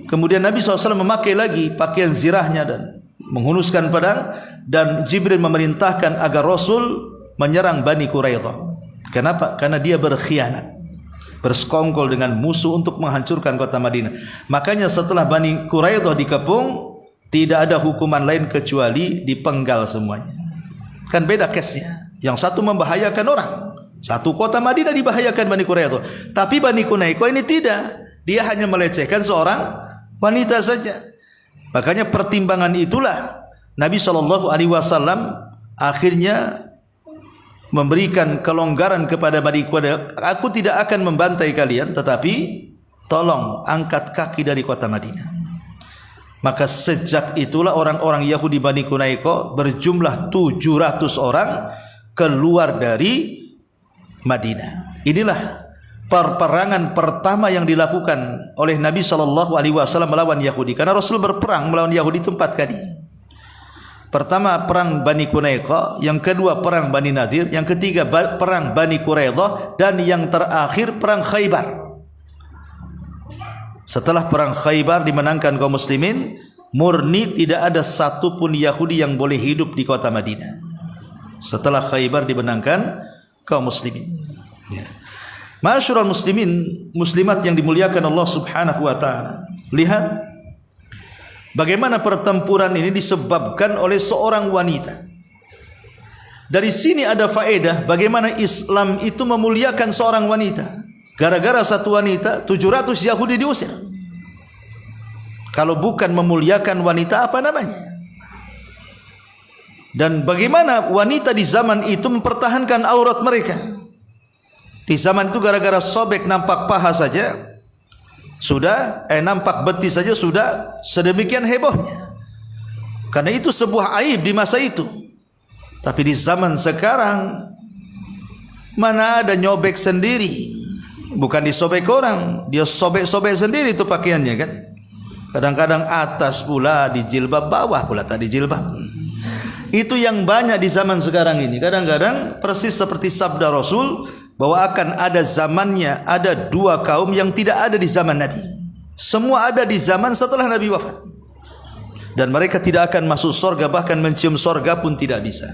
Kemudian Nabi SAW memakai lagi pakaian zirahnya dan menghunuskan pedang, dan Jibril memerintahkan agar Rasul menyerang Bani Quraidah. Kenapa? Karena dia berkhianat, bersekongkol dengan musuh untuk menghancurkan kota Madinah. Makanya setelah Bani Quraidah dikepung, tidak ada hukuman lain kecuali dipenggal semuanya. Kan beda case-nya. Yang satu membahayakan orang, satu kota Madinah dibahayakan Bani Quraidah. Tapi Bani Quraidah ini tidak. Dia hanya melecehkan seorang wanita saja. Makanya pertimbangan itulah Nabi SAW akhirnya memberikan kelonggaran kepada Bani Quraidah. Aku tidak akan membantai kalian, tetapi tolong angkat kaki dari kota Madinah. Maka sejak itulah orang-orang Yahudi Bani Quraidah berjumlah 700 orang keluar dari Madinah. Inilah peperangan pertama yang dilakukan oleh Nabi SAW melawan Yahudi. Karena Rasul berperang melawan Yahudi itu 4 kali. Pertama perang Bani Quraidah, yang kedua perang Bani Nadir, yang ketiga perang Bani Quraidah, dan yang terakhir perang Khaybar. Setelah perang Khaybar dimenangkan kaum muslimin, murni tidak ada satu pun Yahudi yang boleh hidup di kota Madinah. Setelah Khaybar dimenangkan kaum muslimin. Ya. Ma'asyiral muslimin, muslimat yang dimuliakan Allah Subhanahu wa taala. Lihat bagaimana pertempuran ini disebabkan oleh seorang wanita. Dari sini ada faedah bagaimana Islam itu memuliakan seorang wanita. Gara-gara satu wanita 700 Yahudi diusir. Kalau bukan memuliakan wanita, apa namanya? Dan bagaimana wanita di zaman itu mempertahankan aurat mereka. Di zaman itu gara-gara sobek nampak paha saja sudah, nampak betis saja sudah sedemikian hebohnya. Karena itu sebuah aib di masa itu. Tapi di zaman sekarang mana ada nyobek sendiri? Bukan disobek orang, dia sobek-sobek sendiri itu pakaiannya kan. Kadang-kadang atas pula di jilbab, bawah pula tak di jilbab. Itu yang banyak di zaman sekarang ini. Kadang-kadang persis seperti sabda Rasul bahwa akan ada zamannya, ada 2 kaum yang tidak ada di zaman Nabi. Semua ada di zaman setelah Nabi wafat. Dan mereka tidak akan masuk surga, bahkan mencium surga pun tidak bisa.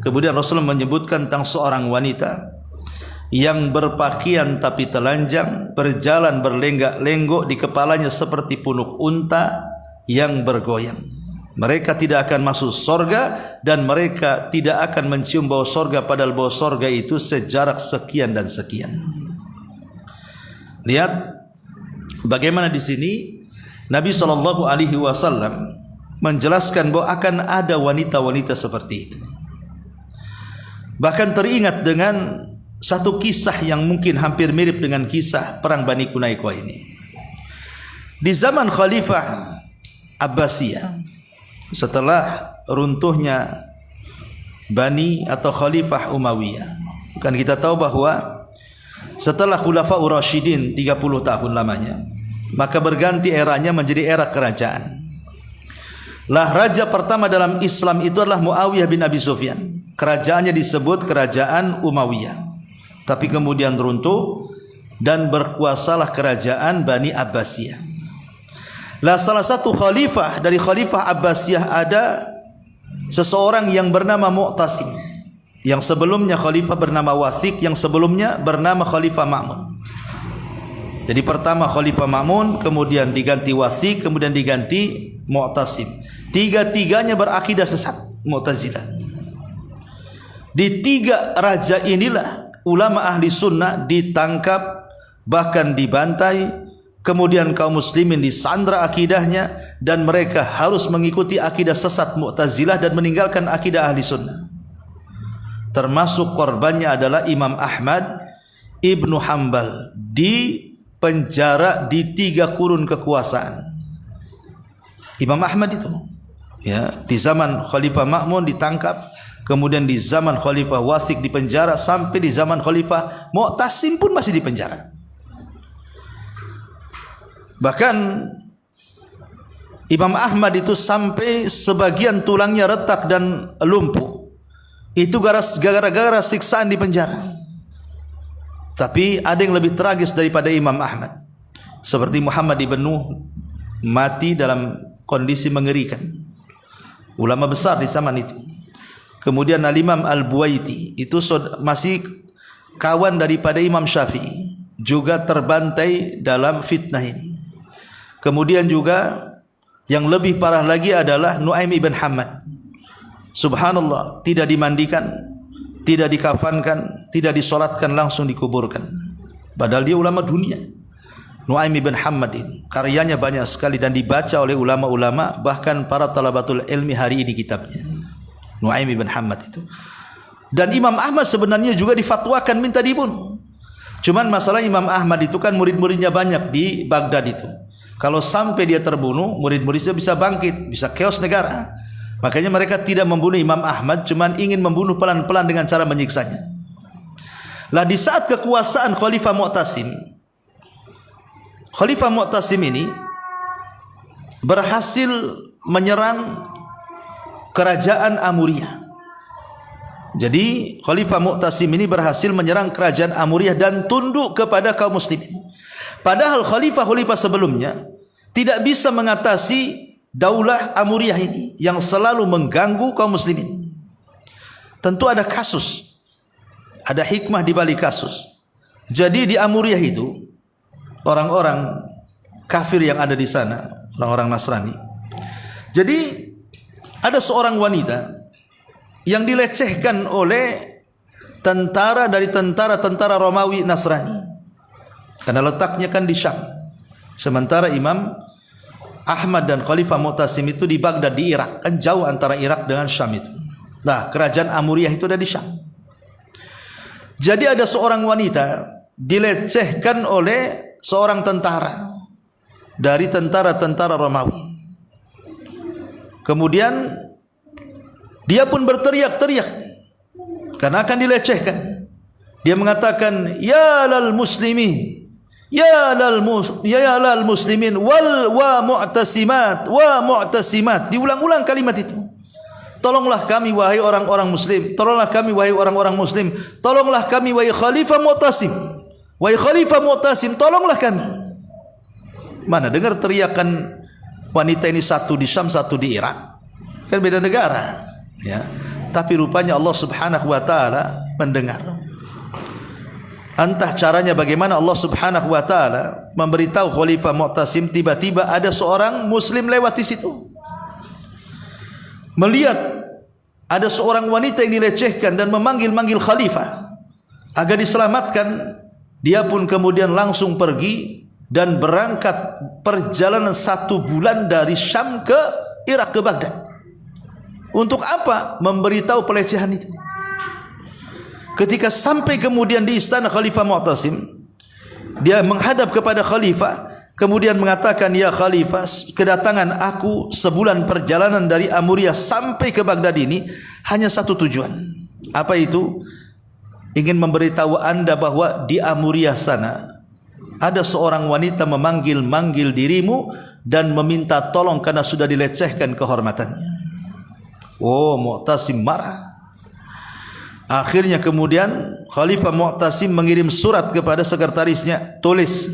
Kemudian Rasul menyebutkan tentang seorang wanita yang berpakaian tapi telanjang, berjalan berlenggak-lenggok, di kepalanya seperti punuk unta yang bergoyang. Mereka tidak akan masuk surga dan mereka tidak akan mencium bau surga, padahal bau surga itu sejarak sekian dan sekian. Lihat bagaimana di sini Nabi SAW menjelaskan bahwa akan ada wanita-wanita seperti itu. Bahkan teringat dengan satu kisah yang mungkin hampir mirip dengan kisah perang Bani Quraidah ini. Di zaman Khalifah Abbasiyah, setelah runtuhnya Bani atau Khalifah Umayyah, kan kita tahu bahwa setelah Khulafaur Rasyidin 30 tahun lamanya, maka berganti eranya menjadi era kerajaan. Lah raja pertama dalam Islam itu adalah Muawiyah bin Abi Sufyan. Kerajaannya disebut kerajaan Umayyah. Tapi kemudian runtuh dan berkuasalah kerajaan Bani Abbasiyah. Lah salah satu khalifah dari Khalifah Abbasiyah ada seseorang yang bernama Mu'tasim. Yang sebelumnya khalifah bernama Wathiq, yang sebelumnya bernama Khalifah Ma'mun. Jadi pertama Khalifah Ma'mun, kemudian diganti Wathiq, kemudian diganti Mu'tasim. Tiga-tiganya berakidah sesat, Mu'tazilah. Di 3 raja inilah ulama ahli sunnah ditangkap, bahkan dibantai, kemudian kaum muslimin disandra akidahnya, dan mereka harus mengikuti akidah sesat Mu'tazilah dan meninggalkan akidah ahli sunnah. Termasuk korbannya adalah Imam Ahmad Ibnu Hanbal, di penjara di 3 kurun kekuasaan. Imam Ahmad itu ya, di zaman Khalifah Ma'mun ditangkap, kemudian di zaman Khalifah Wathiq di penjara, sampai di zaman Khalifah Mu'tasim pun masih di penjara. Bahkan Imam Ahmad itu sampai sebagian tulangnya retak dan lumpuh. Itu gara-gara siksaan di penjara. Tapi ada yang lebih tragis daripada Imam Ahmad. Seperti Muhammad ibn Nuh, mati dalam kondisi mengerikan. Ulama besar di zaman itu. Kemudian Al-Imam Al-Buwaiti itu masih kawan daripada Imam Syafi'i, juga terbantai dalam fitnah ini. Kemudian juga yang lebih parah lagi adalah Nuaim ibn Hammad. Subhanallah, tidak dimandikan, tidak dikafankan, tidak disolatkan, langsung dikuburkan. Padahal dia ulama dunia. Nuaim ibn Hammad ini karyanya banyak sekali dan dibaca oleh ulama-ulama, bahkan para talabatul ilmi hari ini kitabnya. Nuaim ibn Hammad itu. Dan Imam Ahmad sebenarnya juga difatwakan minta dibunuh. Cuman masalah Imam Ahmad itu kan murid-muridnya banyak di Baghdad itu. Kalau sampai dia terbunuh, murid-muridnya bisa bangkit, bisa chaos negara. Makanya mereka tidak membunuh Imam Ahmad, cuman ingin membunuh pelan-pelan dengan cara menyiksanya. Lah di saat kekuasaan Khalifah Mu'tasim, Khalifah Mu'tasim ini berhasil menyerang kerajaan Amuriyah. Jadi Khalifah Mu'tasim ini berhasil menyerang kerajaan Amuriyah dan tunduk kepada kaum muslimin. Padahal khalifah-khalifah sebelumnya tidak bisa mengatasi daulah Amuriyah ini yang selalu mengganggu kaum muslimin. Tentu ada kasus, ada hikmah di balik kasus. Jadi di Amuriyah itu orang-orang kafir yang ada di sana, orang-orang Nasrani. Jadi ada seorang wanita yang dilecehkan oleh tentara dari tentara Romawi Nasrani. Karena letaknya kan di Syam. Sementara Imam Ahmad dan Khalifah Mu'tasim itu di Baghdad di Irak. Kan jauh antara Irak dengan Syam itu. Nah, kerajaan Amuriyah itu ada di Syam. Jadi ada seorang wanita dilecehkan oleh seorang tentara dari tentara Romawi. Kemudian dia pun berteriak-teriak karena akan dilecehkan. Dia mengatakan, ya lal muslimin, ya lal muslimin wa mu'tasimat. Diulang-ulang kalimat itu. Tolonglah kami wahai orang-orang muslim, tolonglah kami wahai orang-orang muslim, tolonglah kami wahai Khalifah Mu'tasim, wahai Khalifah Mu'tasim, tolonglah kami. Mana dengar teriakan wanita ini, satu di Syam, satu di Irak, kan beda negara, ya. Tapi rupanya Allah Subhanahu wa taala mendengar. Entah caranya bagaimana Allah Subhanahu wa taala memberitahu Khalifah Mu'tasim, tiba-tiba ada seorang muslim lewat di situ. Melihat ada seorang wanita yang dilecehkan dan memanggil-manggil khalifah agar diselamatkan, dia pun kemudian langsung pergi dan berangkat perjalanan 1 bulan dari Syam ke Irak, ke Baghdad. Untuk apa? Memberitahu pelecehan itu. Ketika sampai kemudian di istana Khalifah Mu'tasim, dia menghadap kepada khalifah, kemudian mengatakan, ya khalifah, kedatangan aku sebulan perjalanan dari Amuriyah sampai ke Baghdad ini hanya satu tujuan. Apa itu? Ingin memberitahu anda bahwa di Amuriyah sana ada seorang wanita memanggil-manggil dirimu dan meminta tolong karena sudah dilecehkan kehormatannya. Oh, Mu'tasim marah. Akhirnya kemudian Khalifah Mu'tasim mengirim surat kepada sekretarisnya, tulis,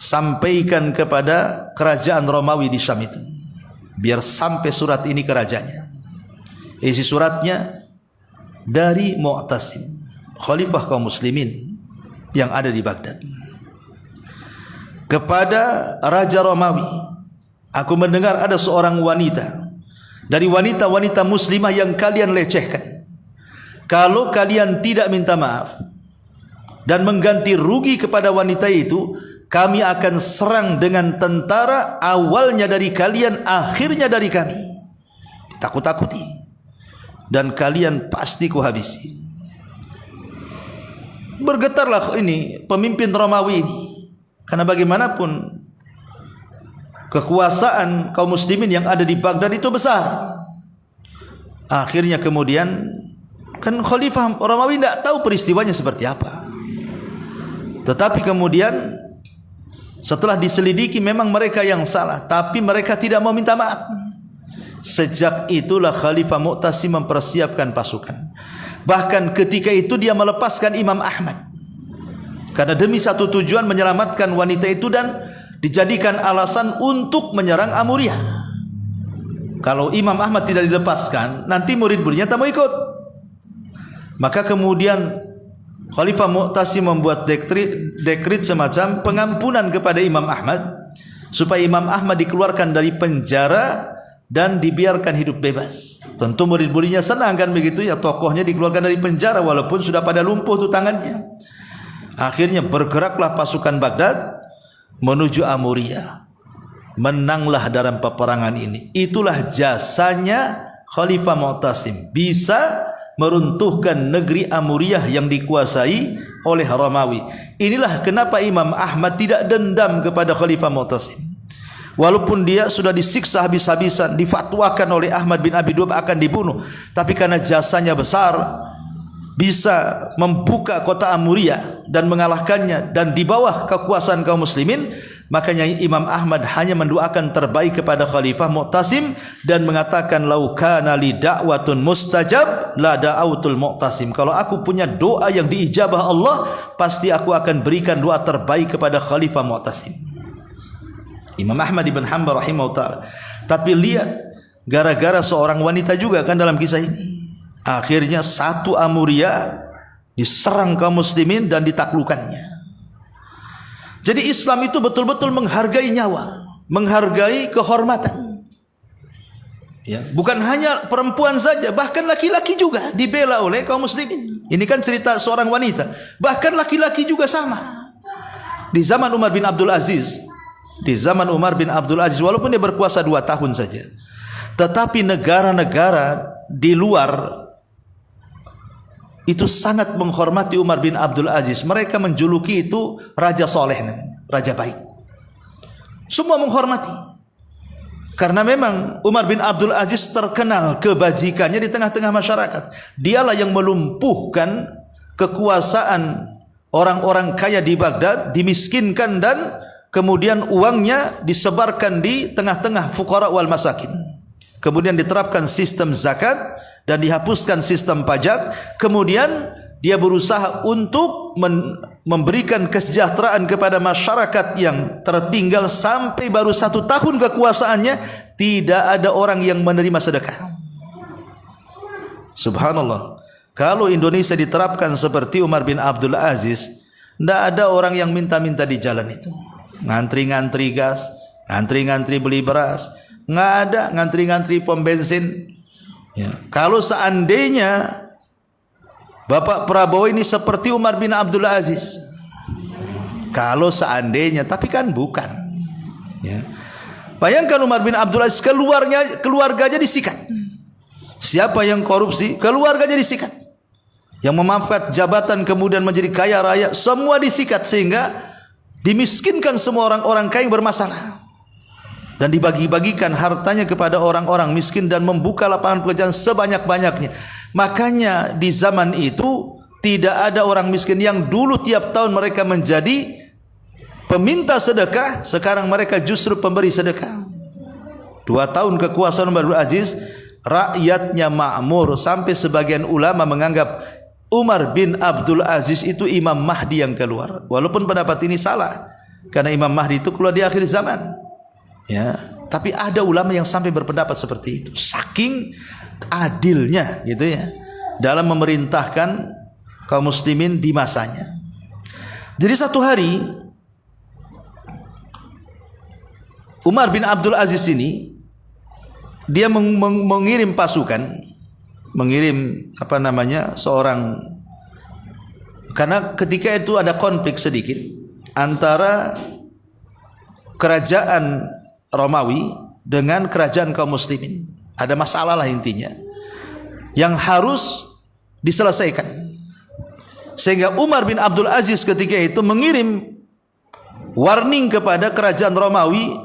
sampaikan kepada kerajaan Romawi di Syam itu, biar sampai surat ini ke rajanya. Isi suratnya dari Mu'tasim, khalifah kaum muslimin yang ada di Baghdad. Kepada Raja Romawi, aku mendengar ada seorang wanita dari wanita-wanita muslimah yang kalian lecehkan. Kalau kalian tidak minta maaf dan mengganti rugi kepada wanita itu, kami akan serang dengan tentara, awalnya dari kalian, akhirnya dari kami. Takut-takuti. Dan kalian pasti kuhabisi. Bergetarlah ini pemimpin Romawi ini. Karena bagaimanapun kekuasaan kaum muslimin yang ada di Baghdad itu besar. Akhirnya kemudian kan Khalifah Romawi tidak tahu peristiwanya seperti apa. Tetapi kemudian setelah diselidiki memang mereka yang salah, tapi mereka tidak mau minta maaf. Sejak itulah Khalifah Mu'tasim mempersiapkan pasukan. Bahkan ketika itu dia melepaskan Imam Ahmad, karena demi satu tujuan menyelamatkan wanita itu dan dijadikan alasan untuk menyerang Amuriyah. Kalau Imam Ahmad tidak dilepaskan, nanti murid-muridnya tak mau ikut. Maka kemudian Khalifah Mu'tasim membuat dekrit semacam pengampunan kepada Imam Ahmad, supaya Imam Ahmad dikeluarkan dari penjara dan dibiarkan hidup bebas. Tentu murid-muridnya senang kan begitu ya, tokohnya dikeluarkan dari penjara walaupun sudah pada lumpuh tuh tangannya. Akhirnya bergeraklah pasukan Baghdad menuju Amuriyah. Menanglah dalam peperangan ini. Itulah jasanya Khalifah Mu'tasim, bisa meruntuhkan negeri Amuriyah yang dikuasai oleh Romawi. Inilah kenapa Imam Ahmad tidak dendam kepada Khalifah Mu'tasim. Walaupun dia sudah disiksa habis-habisan, difatwakan oleh Ahmad bin Abi Du'ab akan dibunuh, tapi karena jasanya besar, bisa membuka kota Amuriyah dan mengalahkannya dan di bawah kekuasaan kaum muslimin, makanya Imam Ahmad hanya mendoakan terbaik kepada Khalifah Mu'tasim dan mengatakan, lau kana li da'watun mustajab la da'autul Mu'tasim. Kalau aku punya doa yang diijabah Allah, pasti aku akan berikan doa terbaik kepada Khalifah Mu'tasim. Imam Ahmad ibn Hanbal rahimahullah. Tapi lihat, gara-gara seorang wanita juga kan dalam kisah ini, akhirnya satu Amuriyah diserang kaum muslimin dan ditaklukkannya. Jadi Islam itu betul-betul menghargai nyawa, menghargai kehormatan. Ya, bukan hanya perempuan saja, bahkan laki-laki juga dibela oleh kaum muslimin. Ini kan cerita seorang wanita, bahkan laki-laki juga sama. Di zaman Umar bin Abdul Aziz, walaupun dia berkuasa 2 tahun saja, tetapi negara-negara di luar itu sangat menghormati Umar bin Abdul Aziz. Mereka menjuluki itu Raja Soleh namanya, Raja Baik. Semua menghormati, karena memang Umar bin Abdul Aziz terkenal kebajikannya di tengah-tengah masyarakat. Dialah yang melumpuhkan kekuasaan orang-orang kaya di Baghdad, dimiskinkan dan kemudian uangnya disebarkan di tengah-tengah fuqara wal masakin. Kemudian diterapkan sistem zakat dan dihapuskan sistem pajak. Kemudian dia berusaha untuk memberikan kesejahteraan kepada masyarakat yang tertinggal. Sampai baru 1 tahun kekuasaannya tidak ada orang yang menerima sedekah. Subhanallah. Kalau Indonesia diterapkan seperti Umar bin Abdul Aziz, tidak ada orang yang minta-minta di jalan itu. Ngantri-ngantri gas, ngantri-ngantri beli beras, nggak ada ngantri-ngantri pom bensin. Ya. Kalau seandainya Bapak Prabowo ini seperti Umar bin Abdul Aziz, kalau seandainya, tapi kan bukan. Ya. Bayangkan Umar bin Abdul Aziz, keluarganya disikat. Siapa yang korupsi, keluarganya disikat. Yang memanfaat jabatan kemudian menjadi kaya raya, semua disikat, sehingga dimiskinkan semua orang-orang kaya yang bermasalah dan dibagi-bagikan hartanya kepada orang-orang miskin dan membuka lapangan pekerjaan sebanyak-banyaknya. Makanya di zaman itu tidak ada orang miskin yang dulu tiap tahun mereka menjadi peminta sedekah, sekarang mereka justru pemberi sedekah. 2 tahun kekuasaan Umar bin Aziz, rakyatnya makmur, sampai sebagian ulama menganggap Umar bin Abdul Aziz itu Imam Mahdi yang keluar. Walaupun pendapat ini salah, karena Imam Mahdi itu keluar di akhir zaman. Ya, tapi ada ulama yang sampai berpendapat seperti itu. Saking adilnya gitu ya dalam memerintahkan kaum muslimin di masanya. Jadi satu hari Umar bin Abdul Aziz ini dia mengirim pasukan, seorang, karena ketika itu ada konflik sedikit antara kerajaan Romawi dengan kerajaan kaum muslimin. Ada masalah lah intinya yang harus diselesaikan, sehingga Umar bin Abdul Aziz ketika itu mengirim warning kepada kerajaan Romawi,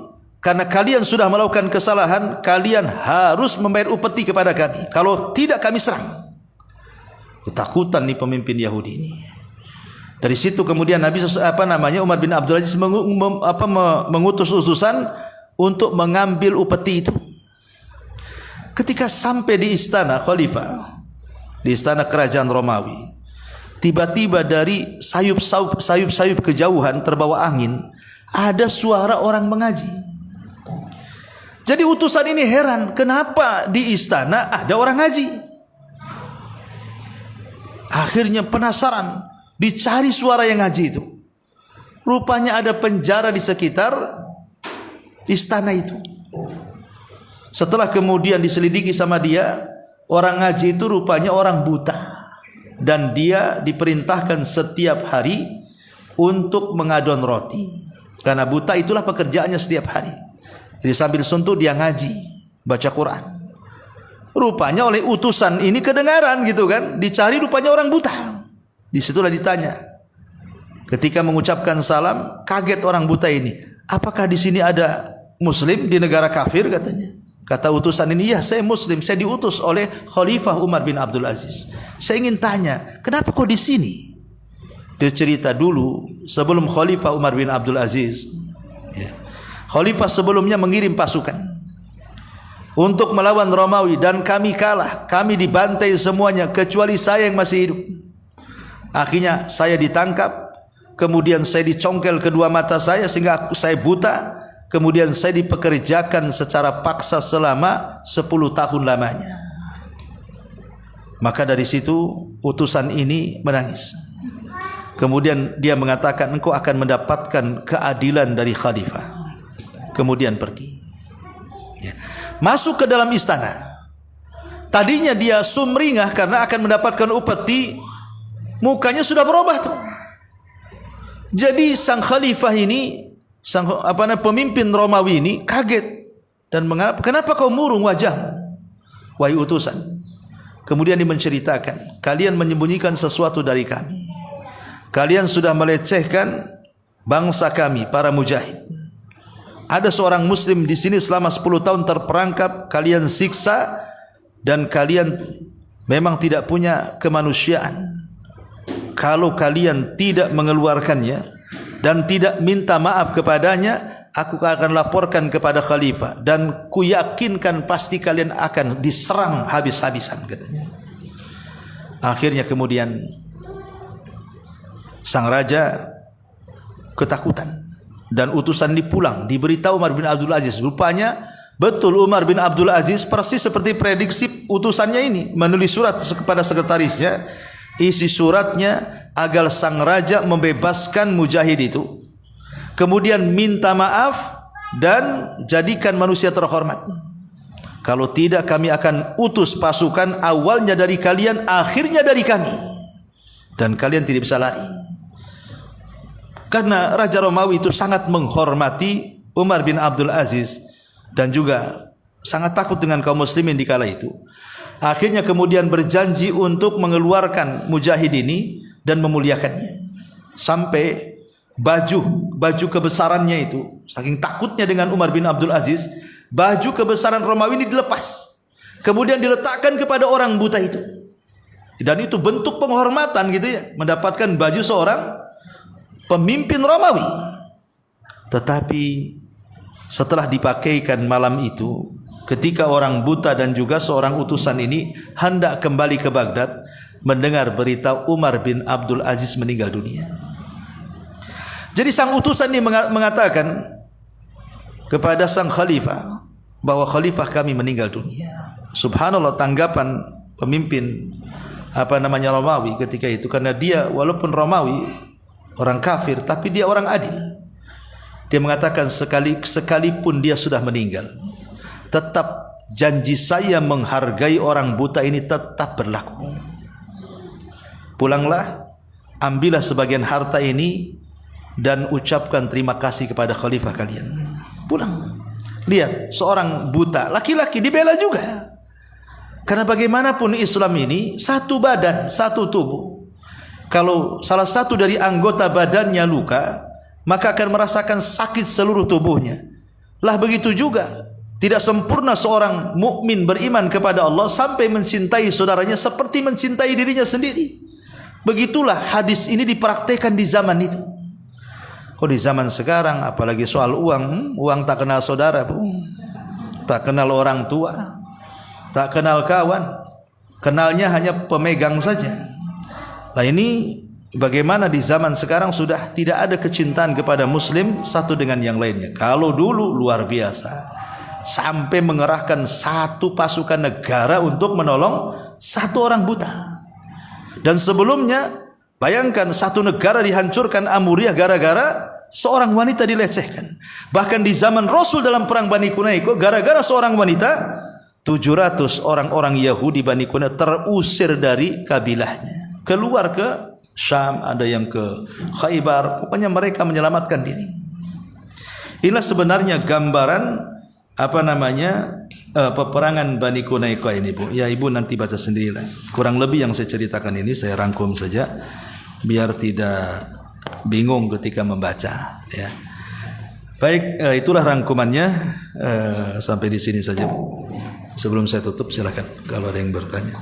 karena kalian sudah melakukan kesalahan, kalian harus membayar upeti kepada kami. Kalau tidak kami serang. Ketakutan nih pemimpin Yahudi ini. Dari situ kemudian Umar bin Abdul Aziz mengutus utusan untuk mengambil upeti itu. Ketika sampai di istana khalifah, di istana kerajaan Romawi, tiba-tiba dari sayup-sayup kejauhan terbawa angin, ada suara orang mengaji. Jadi utusan ini heran, kenapa di istana ada orang ngaji? Akhirnya penasaran, dicari suara yang ngaji itu. Rupanya ada penjara di sekitar istana itu. Setelah kemudian diselidiki sama dia, orang ngaji itu rupanya orang buta. Dan dia diperintahkan setiap hari untuk mengadon roti. Karena buta itulah pekerjaannya setiap hari. Jadi sambil suntuk dia ngaji, baca Quran. Rupanya oleh utusan ini kedengaran gitu kan, dicari rupanya orang buta. Disitulah ditanya. Ketika mengucapkan salam, kaget orang buta ini. Apakah di sini ada Muslim di negara kafir katanya? Kata utusan ini, ya saya Muslim, saya diutus oleh Khalifah Umar bin Abdul Aziz. Saya ingin tanya, kenapa kok di sini? Dia cerita dulu sebelum Khalifah Umar bin Abdul Aziz, ya, Khalifah sebelumnya mengirim pasukan untuk melawan Romawi dan kami kalah, kami dibantai semuanya kecuali saya yang masih hidup. Akhirnya saya ditangkap, kemudian saya dicongkel kedua mata saya sehingga saya buta, kemudian saya dipekerjakan secara paksa selama 10 tahun lamanya. Maka dari situ utusan ini menangis. Kemudian dia mengatakan, engkau akan mendapatkan keadilan dari khalifah. Kemudian pergi. Masuk ke dalam istana. Tadinya dia sumringah karena akan mendapatkan upeti, mukanya sudah berubah tuh. Jadi sang khalifah ini, pemimpin Romawi ini kaget dan mengapa, kenapa kau murung wajahmu, wahai utusan? Kemudian dia menceritakan, kalian menyembunyikan sesuatu dari kami. Kalian sudah melecehkan bangsa kami, para mujahid. Ada seorang muslim di sini selama 10 tahun terperangkap, kalian siksa dan kalian memang tidak punya kemanusiaan. Kalau kalian tidak mengeluarkannya dan tidak minta maaf kepadanya, aku akan laporkan kepada khalifah dan ku yakinkan pasti kalian akan diserang habis-habisan katanya. Akhirnya kemudian sang raja ketakutan. Dan utusan dipulang, diberitahu Umar bin Abdul Aziz. Rupanya betul Umar bin Abdul Aziz persis seperti prediksi utusannya ini, menulis surat kepada sekretarisnya. Isi suratnya agar sang raja membebaskan mujahid itu, kemudian minta maaf dan jadikan manusia terhormat. Kalau tidak kami akan utus pasukan, awalnya dari kalian, akhirnya dari kami, dan kalian tidak bisa lari. Karena Raja Romawi itu sangat menghormati Umar bin Abdul Aziz dan juga sangat takut dengan kaum muslimin di kala itu. Akhirnya kemudian berjanji untuk mengeluarkan mujahid ini dan memuliakannya. Sampai baju kebesarannya itu, saking takutnya dengan Umar bin Abdul Aziz, baju kebesaran Romawi ini dilepas. Kemudian diletakkan kepada orang buta itu. Dan itu bentuk penghormatan gitu ya, mendapatkan baju seorang pemimpin Romawi. Tetapi setelah dipakaikan malam itu, ketika orang buta dan juga seorang utusan ini hendak kembali ke Baghdad, mendengar berita Umar bin Abdul Aziz meninggal dunia. Jadi sang utusan ini mengatakan kepada sang khalifah bahwa khalifah kami meninggal dunia. Subhanallah, tanggapan pemimpin Romawi ketika itu, karena dia walaupun Romawi orang kafir, tapi dia orang adil. Dia mengatakan sekalipun dia sudah meninggal, tetap janji saya menghargai orang buta ini tetap berlaku. Pulanglah, ambillah sebagian harta ini dan ucapkan terima kasih kepada khalifah kalian. Pulang. Lihat, seorang buta, laki-laki dibela juga. Karena bagaimanapun Islam ini satu badan, satu tubuh. Kalau salah satu dari anggota badannya luka, maka akan merasakan sakit seluruh tubuhnya. Lah begitu juga tidak sempurna seorang mukmin beriman kepada Allah sampai mencintai saudaranya seperti mencintai dirinya sendiri. Begitulah hadis ini dipraktekkan di zaman itu. Kok di zaman sekarang apalagi soal uang, uang tak kenal saudara, Bu. Tak kenal orang tua, tak kenal kawan, kenalnya hanya pemegang saja. Nah ini bagaimana di zaman sekarang sudah tidak ada kecintaan kepada muslim satu dengan yang lainnya. Kalau dulu luar biasa, sampai mengerahkan satu pasukan negara untuk menolong satu orang buta. Dan sebelumnya bayangkan satu negara dihancurkan Amuriah gara-gara seorang wanita dilecehkan. Bahkan di zaman Rasul dalam perang Bani Quraizah, gara-gara seorang wanita 700 orang-orang Yahudi Bani Quraizah terusir dari kabilahnya, keluar ke Syam, ada yang ke Khaybar. Pokoknya mereka menyelamatkan diri. Inilah sebenarnya gambaran peperangan Bani Quraizah ini, Bu. Ya, Ibu nanti baca sendirilah. Kurang lebih yang saya ceritakan ini saya rangkum saja biar tidak bingung ketika membaca, ya. Baik, itulah rangkumannya. Sampai di sini saja, Bu. Sebelum saya tutup silakan kalau ada yang bertanya.